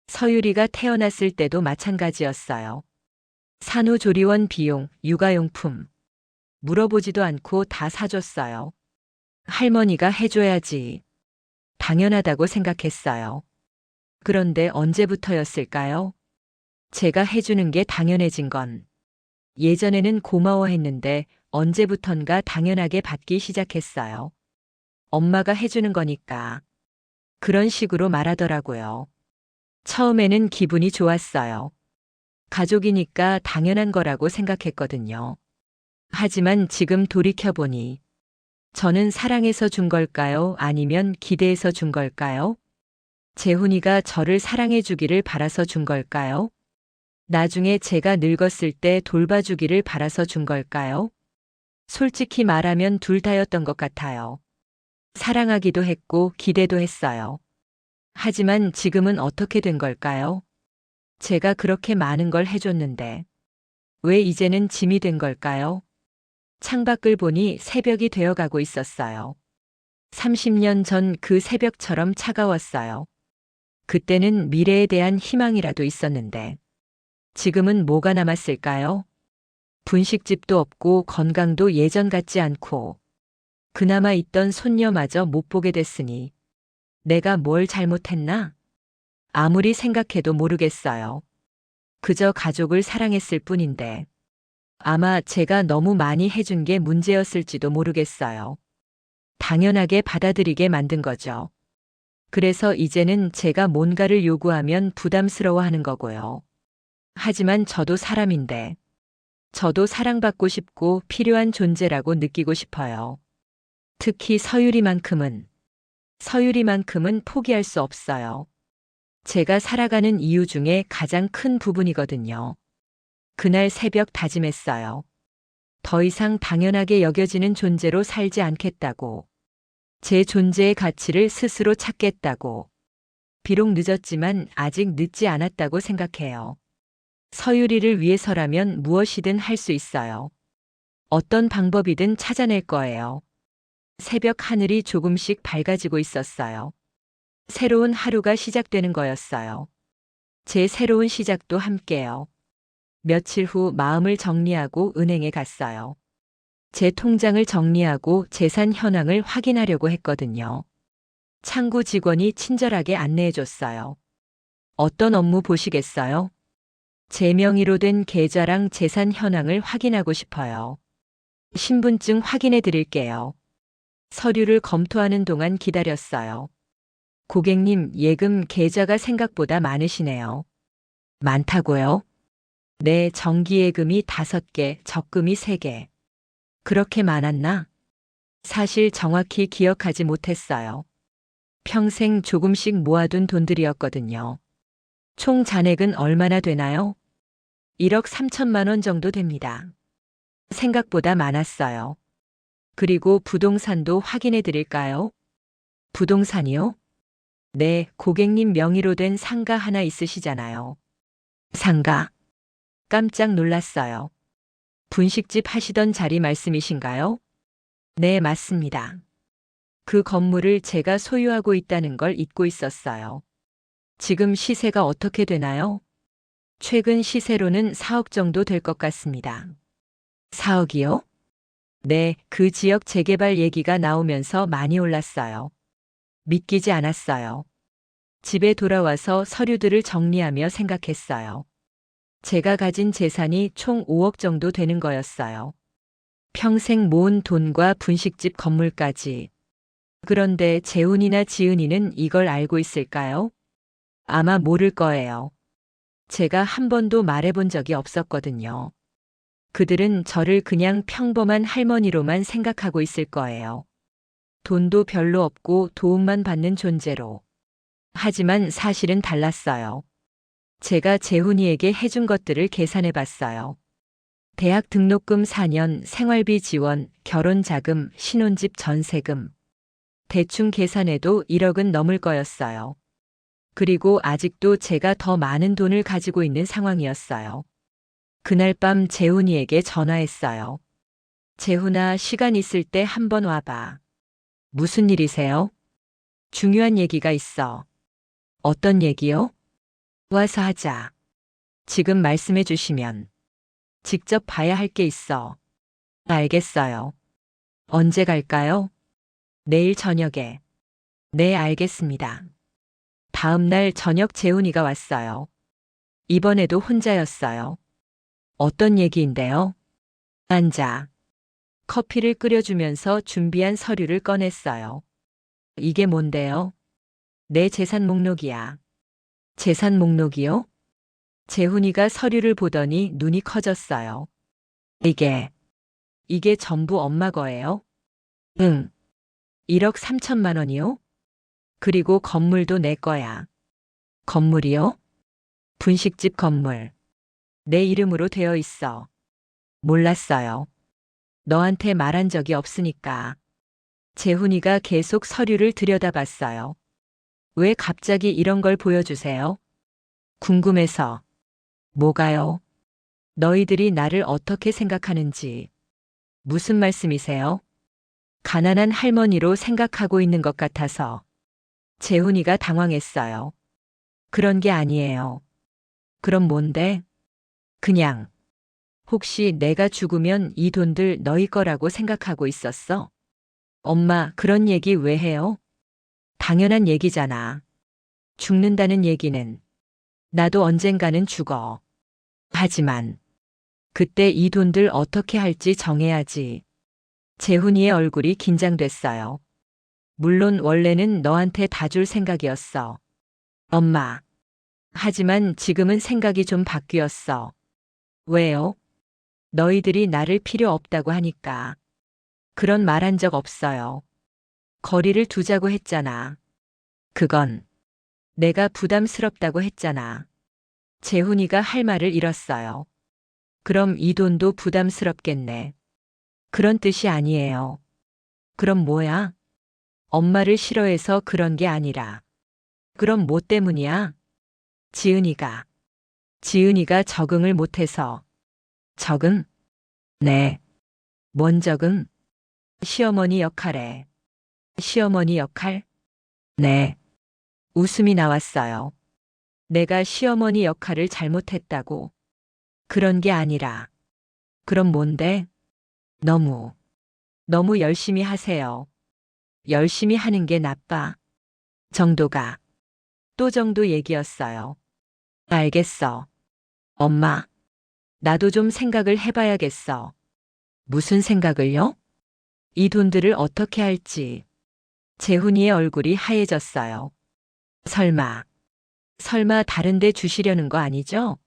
서유리가 태어났을 때도 마찬가지였어요. 산후조리원 비용, 육아용품. 물어보지도 않고 다 사줬어요. 할머니가 해줘야지. 당연하다고 생각했어요. 그런데 언제부터였을까요? 제가 해주는 게 당연해진 건. 예전에는 고마워했는데 언제부턴가 당연하게 받기 시작했어요. 엄마가 해주는 거니까. 그런 식으로 말하더라고요. 처음에는 기분이 좋았어요. 가족이니까 당연한 거라고 생각했거든요. 하지만 지금 돌이켜보니 저는 사랑해서 준 걸까요? 아니면 기대해서 준 걸까요? 재훈이가 저를 사랑해 주기를 바라서 준 걸까요? 나중에 제가 늙었을 때 돌봐주기를 바라서 준 걸까요? 솔직히 말하면 둘 다였던 것 같아요. 사랑하기도 했고 기대도 했어요. 하지만 지금은 어떻게 된 걸까요? 제가 그렇게 많은 걸 해줬는데 왜 이제는 짐이 된 걸까요? 창밖을 보니 새벽이 되어가고 있었어요. 30년 전 그 새벽처럼 차가웠어요. 그때는 미래에 대한 희망이라도 있었는데 지금은 뭐가 남았을까요? 분식집도 없고 건강도 예전 같지 않고 그나마 있던 손녀마저 못 보게 됐으니 내가 뭘 잘못했나? 아무리 생각해도 모르겠어요. 그저 가족을 사랑했을 뿐인데 아마 제가 너무 많이 해준 게 문제였을지도 모르겠어요. 당연하게 받아들이게 만든 거죠. 그래서 이제는 제가 뭔가를 요구하면 부담스러워하는 거고요. 하지만 저도 사람인데 저도 사랑받고 싶고 필요한 존재라고 느끼고 싶어요. 특히 서유리만큼은 포기할 수 없어요. 제가 살아가는 이유 중에 가장 큰 부분이거든요. 그날 새벽 다짐했어요. 더 이상 당연하게 여겨지는 존재로 살지 않겠다고. 제 존재의 가치를 스스로 찾겠다고. 비록 늦었지만 아직 늦지 않았다고 생각해요. 서유리를 위해서라면 무엇이든 할 수 있어요. 어떤 방법이든 찾아낼 거예요. 새벽 하늘이 조금씩 밝아지고 있었어요. 새로운 하루가 시작되는 거였어요. 제 새로운 시작도 함께요. 며칠 후 마음을 정리하고 은행에 갔어요. 제 통장을 정리하고 재산 현황을 확인하려고 했거든요. 창구 직원이 친절하게 안내해 줬어요. 어떤 업무 보시겠어요? 제 명의로 된 계좌랑 재산 현황을 확인하고 싶어요. 신분증 확인해 드릴게요. 서류를 검토하는 동안 기다렸어요. 고객님, 예금 계좌가 생각보다 많으시네요. 많다고요? 네, 정기예금이 5개, 적금이 3개. 그렇게 많았나? 사실 정확히 기억하지 못했어요. 평생 조금씩 모아둔 돈들이었거든요. 총 잔액은 얼마나 되나요? 1억 3천만 원 정도 됩니다. 생각보다 많았어요. 그리고 부동산도 확인해 드릴까요? 부동산이요? 네, 고객님 명의로 된 상가 하나 있으시잖아요. 상가. 깜짝 놀랐어요. 분식집 하시던 자리 말씀이신가요? 네, 맞습니다. 그 건물을 제가 소유하고 있다는 걸 잊고 있었어요. 지금 시세가 어떻게 되나요? 최근 시세로는 4억 정도 될 것 같습니다. 4억이요? 네, 그 지역 재개발 얘기가 나오면서 많이 올랐어요. 믿기지 않았어요. 집에 돌아와서 서류들을 정리하며 생각했어요. 제가 가진 재산이 총 5억 정도 되는 거였어요. 평생 모은 돈과 분식집 건물까지. 그런데 재훈이나 지은이는 이걸 알고 있을까요? 아마 모를 거예요. 제가 한 번도 말해본 적이 없었거든요. 그들은 저를 그냥 평범한 할머니로만 생각하고 있을 거예요. 돈도 별로 없고 도움만 받는 존재로. 하지만 사실은 달랐어요. 제가 재훈이에게 해준 것들을 계산해 봤어요. 대학 등록금 4년, 생활비 지원, 결혼 자금, 신혼집 전세금. 대충 계산해도 1억은 넘을 거였어요. 그리고 아직도 제가 더 많은 돈을 가지고 있는 상황이었어요. 그날 밤 재훈이에게 전화했어요. 재훈아, 시간 있을 때 한번 와봐. 무슨 일이세요? 중요한 얘기가 있어. 어떤 얘기요? 와서 하자. 지금 말씀해 주시면. 직접 봐야 할 게 있어. 알겠어요. 언제 갈까요? 내일 저녁에. 네, 알겠습니다. 다음 날 저녁 재훈이가 왔어요. 이번에도 혼자였어요. 어떤 얘기인데요? 앉아. 커피를 끓여주면서 준비한 서류를 꺼냈어요. 이게 뭔데요? 내 재산 목록이야. 재산 목록이요? 재훈이가 서류를 보더니 눈이 커졌어요. 이게 전부 엄마 거예요? 응. 1억 3천만 원이요? 그리고 건물도 내 거야. 건물이요? 분식집 건물. 내 이름으로 되어 있어. 몰랐어요. 너한테 말한 적이 없으니까. 재훈이가 계속 서류를 들여다봤어요. 왜 갑자기 이런 걸 보여주세요? 궁금해서. 뭐가요? 너희들이 나를 어떻게 생각하는지. 무슨 말씀이세요? 가난한 할머니로 생각하고 있는 것 같아서. 재훈이가 당황했어요. 그런 게 아니에요. 그럼 뭔데? 그냥. 혹시 내가 죽으면 이 돈들 너희 거라고 생각하고 있었어? 엄마, 그런 얘기 왜 해요? 당연한 얘기잖아. 죽는다는 얘기는 나도 언젠가는 죽어. 하지만 그때 이 돈들 어떻게 할지 정해야지. 재훈이의 얼굴이 긴장됐어요. 물론 원래는 너한테 다 줄 생각이었어. 엄마. 하지만 지금은 생각이 좀 바뀌었어. 왜요? 너희들이 나를 필요 없다고 하니까. 그런 말 한 적 없어요. 거리를 두자고 했잖아. 그건 내가 부담스럽다고 했잖아. 재훈이가 할 말을 잃었어요. 그럼 이 돈도 부담스럽겠네. 그런 뜻이 아니에요. 그럼 뭐야? 엄마를 싫어해서 그런 게 아니라. 그럼 뭐 때문이야? 지은이가. 지은이가 적응을 못해서. 적응? 네. 뭔 적응? 시어머니 역할에. 시어머니 역할? 네. 웃음이 나왔어요. 내가 시어머니 역할을 잘못했다고. 그런 게 아니라. 그럼 뭔데? 너무 열심히 하세요. 열심히 하는 게 나빠. 정도가. 또 정도 얘기였어요. 알겠어. 엄마. 나도 좀 생각을 해봐야겠어. 무슨 생각을요? 이 돈들을 어떻게 할지. 재훈이의 얼굴이 하얘졌어요. 설마 다른 데 주시려는 거 아니죠?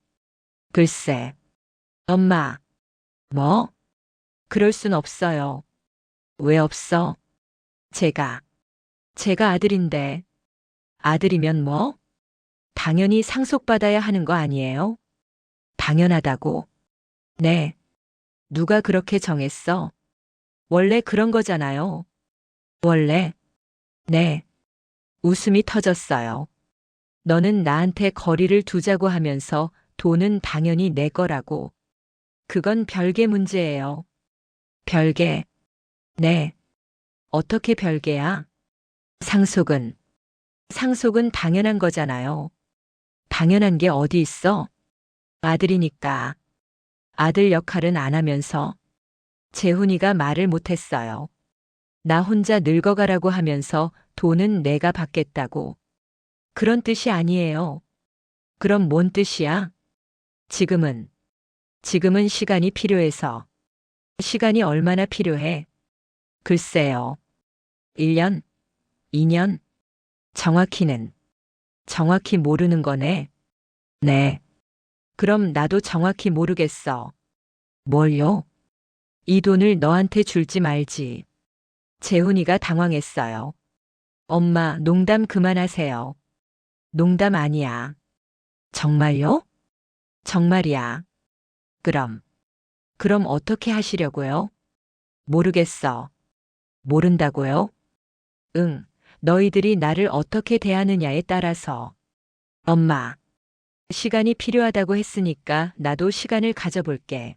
글쎄. 엄마. 뭐? 그럴 순 없어요. 왜 없어? 제가 아들인데. 아들이면 뭐? 당연히 상속받아야 하는 거 아니에요? 당연하다고. 네. 누가 그렇게 정했어? 원래 그런 거잖아요. 원래? 네. 웃음이 터졌어요. 너는 나한테 거리를 두자고 하면서 돈은 당연히 내 거라고. 그건 별개 문제예요. 별개? 네. 어떻게 별개야? 상속은 당연한 거잖아요. 당연한 게 어디 있어? 아들이니까. 아들 역할은 안 하면서. 재훈이가 말을 못했어요. 나 혼자 늙어가라고 하면서 돈은 내가 받겠다고. 그런 뜻이 아니에요. 그럼 뭔 뜻이야? 지금은 시간이 필요해서. 시간이 얼마나 필요해? 글쎄요. 1년? 2년? 정확히 모르는 거네. 네. 그럼 나도 정확히 모르겠어. 뭘요? 이 돈을 너한테 줄지 말지. 재훈이가 당황했어요. 엄마, 농담 그만하세요. 농담 아니야. 정말요? 정말이야. 그럼 어떻게 하시려고요? 모르겠어. 모른다고요? 응, 너희들이 나를 어떻게 대하느냐에 따라서. 엄마, 시간이 필요하다고 했으니까 나도 시간을 가져볼게.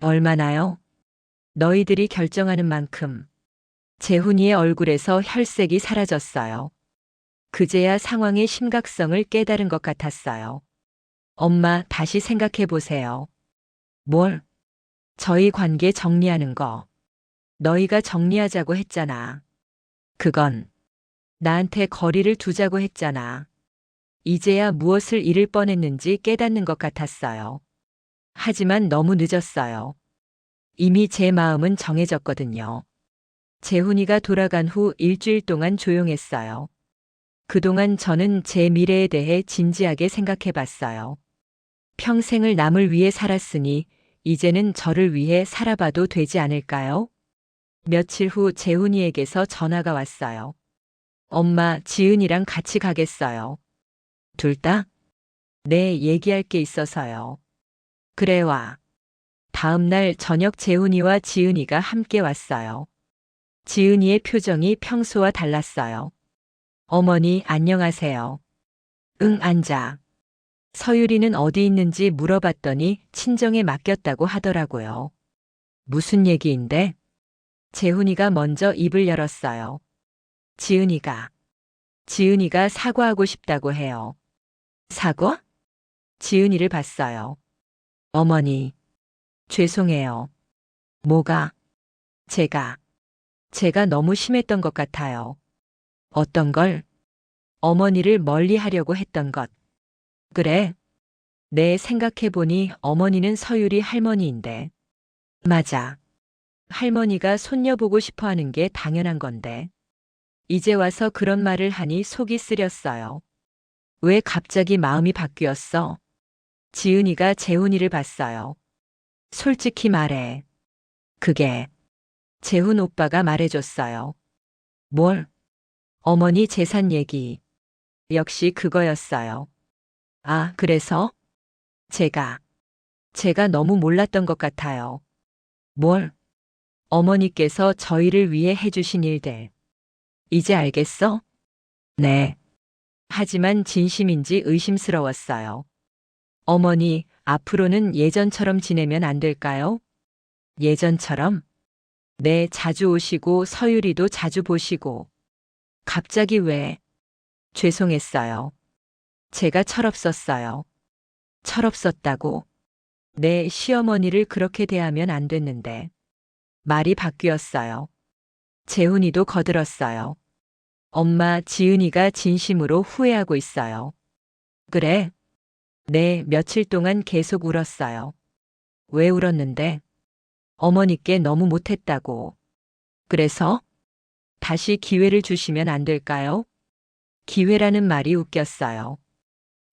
얼마나요? 너희들이 결정하는 만큼. 재훈이의 얼굴에서 혈색이 사라졌어요. 그제야 상황의 심각성을 깨달은 것 같았어요. 엄마, 다시 생각해 보세요. 뭘? 저희 관계 정리하는 거. 너희가 정리하자고 했잖아. 그건 나한테 거리를 두자고 했잖아. 이제야 무엇을 잃을 뻔했는지 깨닫는 것 같았어요. 하지만 너무 늦었어요. 이미 제 마음은 정해졌거든요. 재훈이가 돌아간 후 일주일 동안 조용했어요. 그동안 저는 제 미래에 대해 진지하게 생각해 봤어요. 평생을 남을 위해 살았으니 이제는 저를 위해 살아봐도 되지 않을까요? 며칠 후 재훈이에게서 전화가 왔어요. 엄마, 지은이랑 같이 가겠어요. 둘 다? 네, 얘기할 게 있어서요. 그래 와. 다음 날 저녁 재훈이와 지은이가 함께 왔어요. 지은이의 표정이 평소와 달랐어요. 어머니, 안녕하세요. 응, 앉아. 서유리는 어디 있는지 물어봤더니 친정에 맡겼다고 하더라고요. 무슨 얘기인데? 재훈이가 먼저 입을 열었어요. 지은이가. 지은이가 사과하고 싶다고 해요. 사과? 지은이를 봤어요. 어머니, 죄송해요. 뭐가? 제가. 제가 너무 심했던 것 같아요. 어떤 걸? 어머니를 멀리 하려고 했던 것. 그래? 내 생각해보니 어머니는 서유리 할머니인데. 맞아. 할머니가 손녀 보고 싶어 하는 게 당연한 건데. 이제 와서 그런 말을 하니 속이 쓰렸어요. 왜 갑자기 마음이 바뀌었어? 지은이가 재훈이를 봤어요. 솔직히 말해. 그게 재훈 오빠가 말해줬어요. 뭘? 어머니 재산 얘기. 역시 그거였어요. 아, 그래서? 제가 너무 몰랐던 것 같아요. 뭘? 어머니께서 저희를 위해 해주신 일들. 이제 알겠어? 네. 하지만 진심인지 의심스러웠어요. 어머니, 앞으로는 예전처럼 지내면 안 될까요? 예전처럼? 네, 자주 오시고 서유리도 자주 보시고. 갑자기 왜? 죄송했어요. 제가 철없었어요. 철없었다고? 네, 시어머니를 그렇게 대하면 안 됐는데. 말이 바뀌었어요. 재훈이도 거들었어요. 엄마, 지은이가 진심으로 후회하고 있어요. 그래? 네, 며칠 동안 계속 울었어요. 왜 울었는데? 어머니께 너무 못했다고. 그래서? 다시 기회를 주시면 안 될까요? 기회라는 말이 웃겼어요.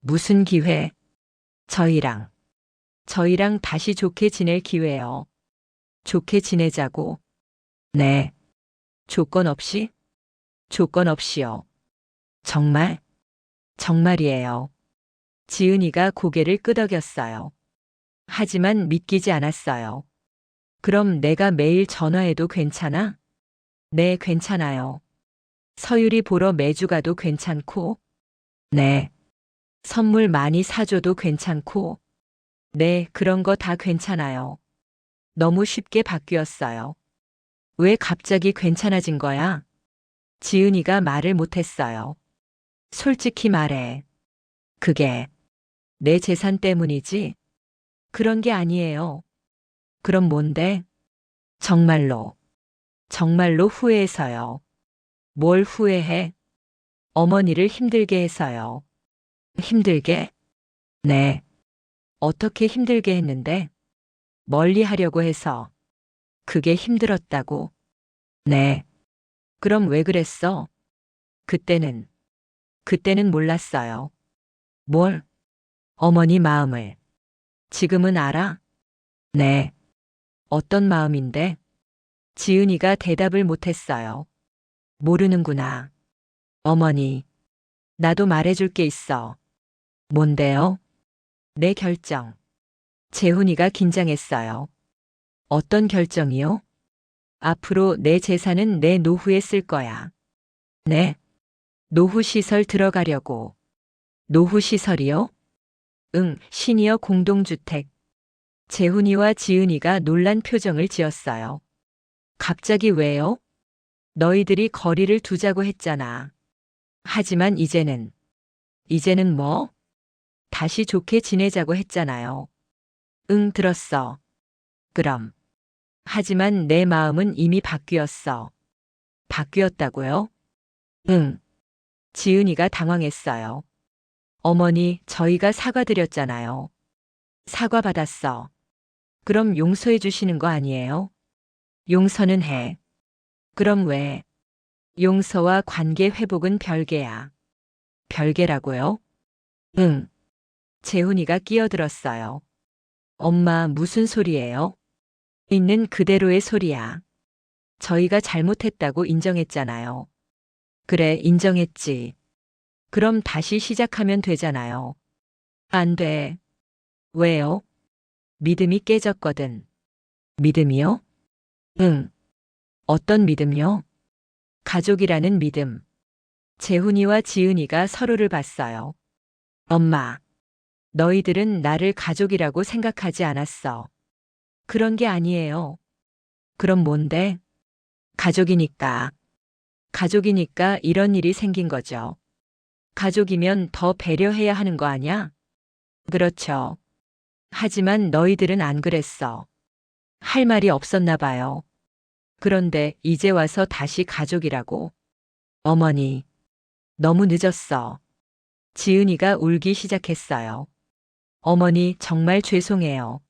무슨 기회? 저희랑. 저희랑 다시 좋게 지낼 기회요. 좋게 지내자고. 네. 조건 없이? 조건 없이요. 정말? 정말이에요. 지은이가 고개를 끄덕였어요. 하지만 믿기지 않았어요. 그럼 내가 매일 전화해도 괜찮아? 네, 괜찮아요. 서유리 보러 매주 가도 괜찮고? 네. 선물 많이 사줘도 괜찮고? 네, 그런 거 다 괜찮아요. 너무 쉽게 바뀌었어요. 왜 갑자기 괜찮아진 거야? 지은이가 말을 못했어요. 솔직히 말해. 그게 내 재산 때문이지? 그런 게 아니에요. 그럼 뭔데? 정말로, 정말로 후회해서요. 뭘 후회해? 어머니를 힘들게 해서요. 힘들게? 네. 어떻게 힘들게 했는데? 멀리 하려고 해서. 그게 힘들었다고? 네. 그럼 왜 그랬어? 그때는, 그때는 몰랐어요. 뭘? 어머니 마음을. 지금은 알아? 네. 어떤 마음인데? 지은이가 대답을 못했어요. 모르는구나. 어머니, 나도 말해줄 게 있어. 뭔데요? 내 결정. 재훈이가 긴장했어요. 어떤 결정이요? 앞으로 내 재산은 내 노후에 쓸 거야. 네? 노후시설 들어가려고. 노후시설이요? 응, 시니어 공동주택. 재훈이와 지은이가 놀란 표정을 지었어요. 갑자기 왜요? 너희들이 거리를 두자고 했잖아. 하지만 이제는 뭐? 다시 좋게 지내자고 했잖아요. 응, 들었어. 그럼. 하지만 내 마음은 이미 바뀌었어. 바뀌었다고요? 응. 지은이가 당황했어요. 어머니, 저희가 사과드렸잖아요. 사과 받았어. 그럼 용서해 주시는 거 아니에요? 용서는 해. 그럼 왜? 용서와 관계 회복은 별개야. 별개라고요? 응. 재훈이가 끼어들었어요. 엄마, 무슨 소리예요? 있는 그대로의 소리야. 저희가 잘못했다고 인정했잖아요. 그래, 인정했지. 그럼 다시 시작하면 되잖아요. 안 돼. 왜요? 믿음이 깨졌거든. 믿음이요? 응. 어떤 믿음이요? 가족이라는 믿음. 재훈이와 지은이가 서로를 봤어요. 엄마, 너희들은 나를 가족이라고 생각하지 않았어. 그런 게 아니에요. 그럼 뭔데? 가족이니까. 가족이니까 이런 일이 생긴 거죠. 가족이면 더 배려해야 하는 거 아냐? 그렇죠. 하지만 너희들은 안 그랬어. 할 말이 없었나 봐요. 그런데 이제 와서 다시 가족이라고. 어머니, 너무 늦었어. 지은이가 울기 시작했어요. 어머니, 정말 죄송해요.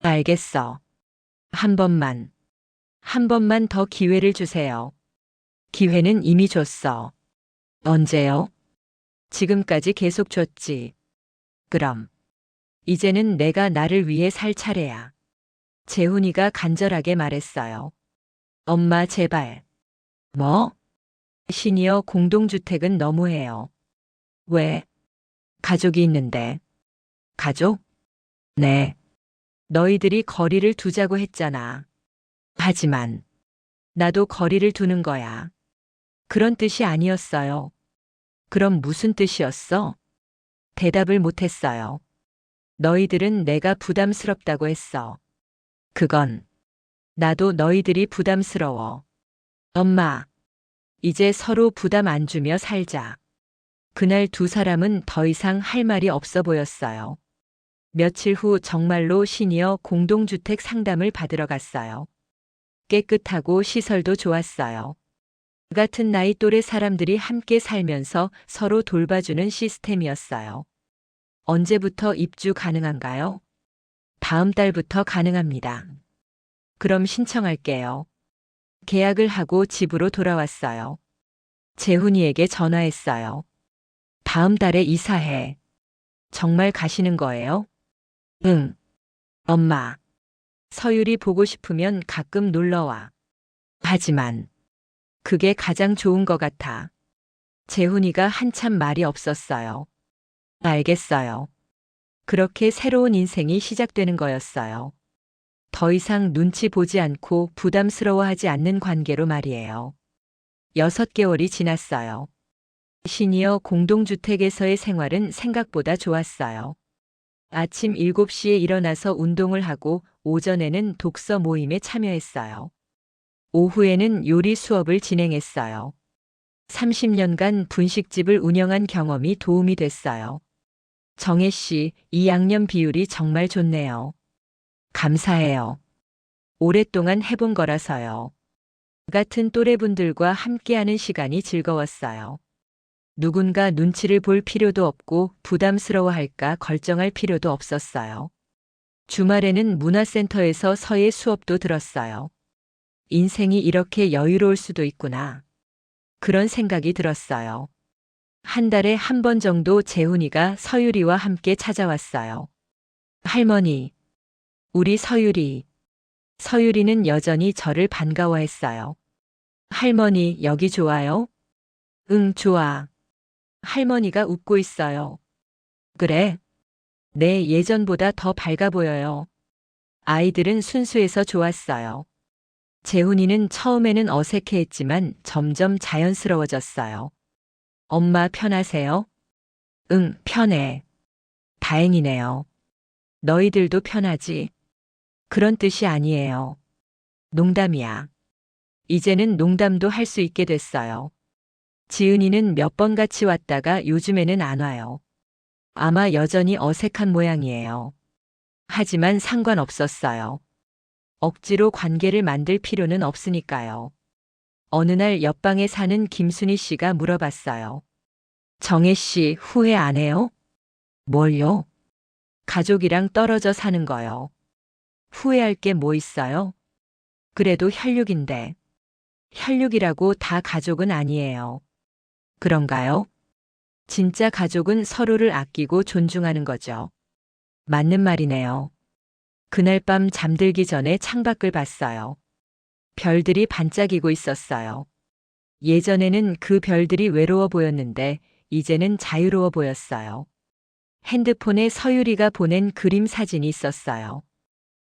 알겠어. 한 번만. 한 번만 더 기회를 주세요. 기회는 이미 줬어. 언제요? 지금까지 계속 줬지. 그럼. 이제는 내가 나를 위해 살 차례야. 재훈이가 간절하게 말했어요. 엄마, 제발. 뭐? 시니어 공동주택은 너무해요. 왜? 가족이 있는데. 가족? 네. 너희들이 거리를 두자고 했잖아. 하지만, 나도 거리를 두는 거야. 그런 뜻이 아니었어요. 그럼 무슨 뜻이었어? 대답을 못했어요. 너희들은 내가 부담스럽다고 했어. 그건, 나도 너희들이 부담스러워. 엄마, 이제 서로 부담 안 주며 살자. 그날 두 사람은 더 이상 할 말이 없어 보였어요. 며칠 후 정말로 시니어 공동주택 상담을 받으러 갔어요. 깨끗하고 시설도 좋았어요. 같은 나이 또래 사람들이 함께 살면서 서로 돌봐주는 시스템이었어요. 언제부터 입주 가능한가요? 다음 달부터 가능합니다. 그럼 신청할게요. 계약을 하고 집으로 돌아왔어요. 재훈이에게 전화했어요. 다음 달에 이사해. 정말 가시는 거예요? 응. 엄마. 서율이 보고 싶으면 가끔 놀러와. 하지만 그게 가장 좋은 것 같아. 재훈이가 한참 말이 없었어요. 알겠어요. 그렇게 새로운 인생이 시작되는 거였어요. 더 이상 눈치 보지 않고 부담스러워하지 않는 관계로 말이에요. 6개월이 지났어요. 시니어 공동주택에서의 생활은 생각보다 좋았어요. 아침 7시에 일어나서 운동을 하고 오전에는 독서 모임에 참여했어요. 오후에는 요리 수업을 진행했어요. 30년간 분식집을 운영한 경험이 도움이 됐어요. 정혜 씨, 이 양념 비율이 정말 좋네요. 감사해요. 오랫동안 해본 거라서요. 같은 또래분들과 함께하는 시간이 즐거웠어요. 누군가 눈치를 볼 필요도 없고 부담스러워할까 걱정할 필요도 없었어요. 주말에는 문화센터에서 서예 수업도 들었어요. 인생이 이렇게 여유로울 수도 있구나. 그런 생각이 들었어요. 한 달에 한 번 정도 재훈이가 서유리와 함께 찾아왔어요. 할머니, 우리 서유리, 서유리는 여전히 저를 반가워했어요. 할머니, 여기 좋아요? 응, 좋아. 할머니가 웃고 있어요. 그래? 네, 예전보다 더 밝아 보여요. 아이들은 순수해서 좋았어요. 재훈이는 처음에는 어색해했지만 점점 자연스러워졌어요. 엄마 편하세요? 응, 편해. 다행이네요. 너희들도 편하지? 그런 뜻이 아니에요. 농담이야. 이제는 농담도 할 수 있게 됐어요. 지은이는 몇 번 같이 왔다가 요즘에는 안 와요. 아마 여전히 어색한 모양이에요. 하지만 상관없었어요. 억지로 관계를 만들 필요는 없으니까요. 어느 날 옆방에 사는 김순희 씨가 물어봤어요. 정혜 씨 후회 안 해요? 뭘요? 가족이랑 떨어져 사는 거요. 후회할 게 뭐 있어요? 그래도 혈육인데. 혈육이라고 다 가족은 아니에요. 그런가요? 진짜 가족은 서로를 아끼고 존중하는 거죠. 맞는 말이네요. 그날 밤 잠들기 전에 창밖을 봤어요. 별들이 반짝이고 있었어요. 예전에는 그 별들이 외로워 보였는데 이제는 자유로워 보였어요. 핸드폰에 서유리가 보낸 그림 사진이 있었어요.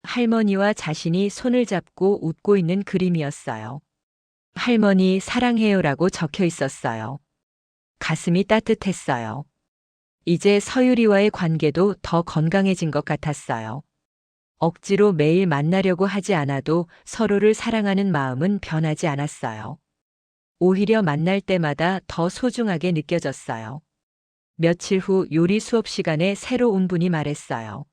할머니와 자신이 손을 잡고 웃고 있는 그림이었어요. 할머니 사랑해요라고 적혀 있었어요. 가슴이 따뜻했어요. 이제 서유리와의 관계도 더 건강해진 것 같았어요. 억지로 매일 만나려고 하지 않아도 서로를 사랑하는 마음은 변하지 않았어요. 오히려 만날 때마다 더 소중하게 느껴졌어요. 며칠 후 요리 수업 시간에 새로 온 분이 말했어요.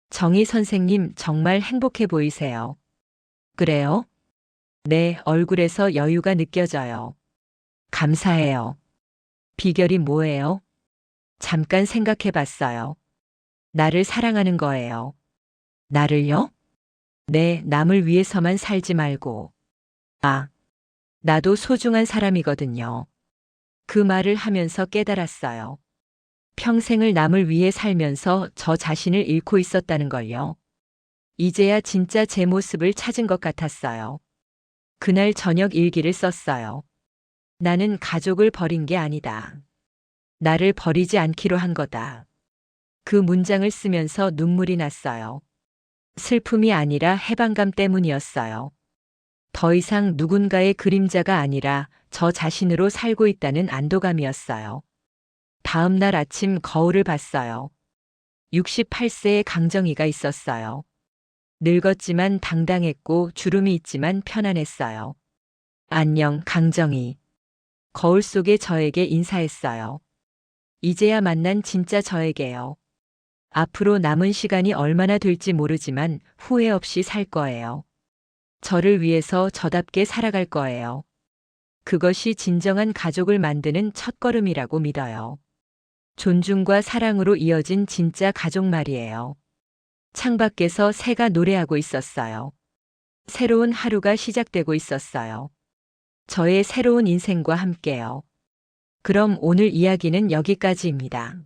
정희 선생님 정말 행복해 보이세요. 그래요? 네, 얼굴에서 여유가 느껴져요. 감사해요. 비결이 뭐예요? 잠깐 생각해 봤어요. 나를 사랑하는 거예요. 나를요? 네, 남을 위해서만 살지 말고. 아, 나도 소중한 사람이거든요. 그 말을 하면서 깨달았어요. 평생을 남을 위해 살면서 저 자신을 잃고 있었다는 걸요. 이제야 진짜 제 모습을 찾은 것 같았어요. 그날 저녁 일기를 썼어요. 나는 가족을 버린 게 아니다. 나를 버리지 않기로 한 거다. 그 문장을 쓰면서 눈물이 났어요. 슬픔이 아니라 해방감 때문이었어요. 더 이상 누군가의 그림자가 아니라 저 자신으로 살고 있다는 안도감이었어요. 다음 날 아침 거울을 봤어요. 68세의 강정이가 있었어요. 늙었지만 당당했고 주름이 있지만 편안했어요. 안녕, 강정이. 거울 속의 저에게 인사했어요. 이제야 만난 진짜 저에게요. 앞으로 남은 시간이 얼마나 될지 모르지만 후회 없이 살 거예요. 저를 위해서 저답게 살아갈 거예요. 그것이 진정한 가족을 만드는 첫걸음이라고 믿어요. 존중과 사랑으로 이어진 진짜 가족 말이에요. 창밖에서 새가 노래하고 있었어요. 새로운 하루가 시작되고 있었어요. 저의 새로운 인생과 함께요. 그럼 오늘 이야기는 여기까지입니다.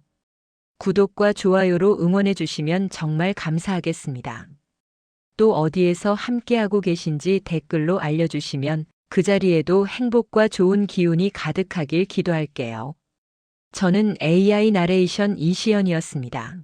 구독과 좋아요로 응원해 주시면 정말 감사하겠습니다. 또 어디에서 함께하고 계신지 댓글로 알려주시면 그 자리에도 행복과 좋은 기운이 가득하길 기도할게요. 저는 AI 나레이션 이시연이었습니다.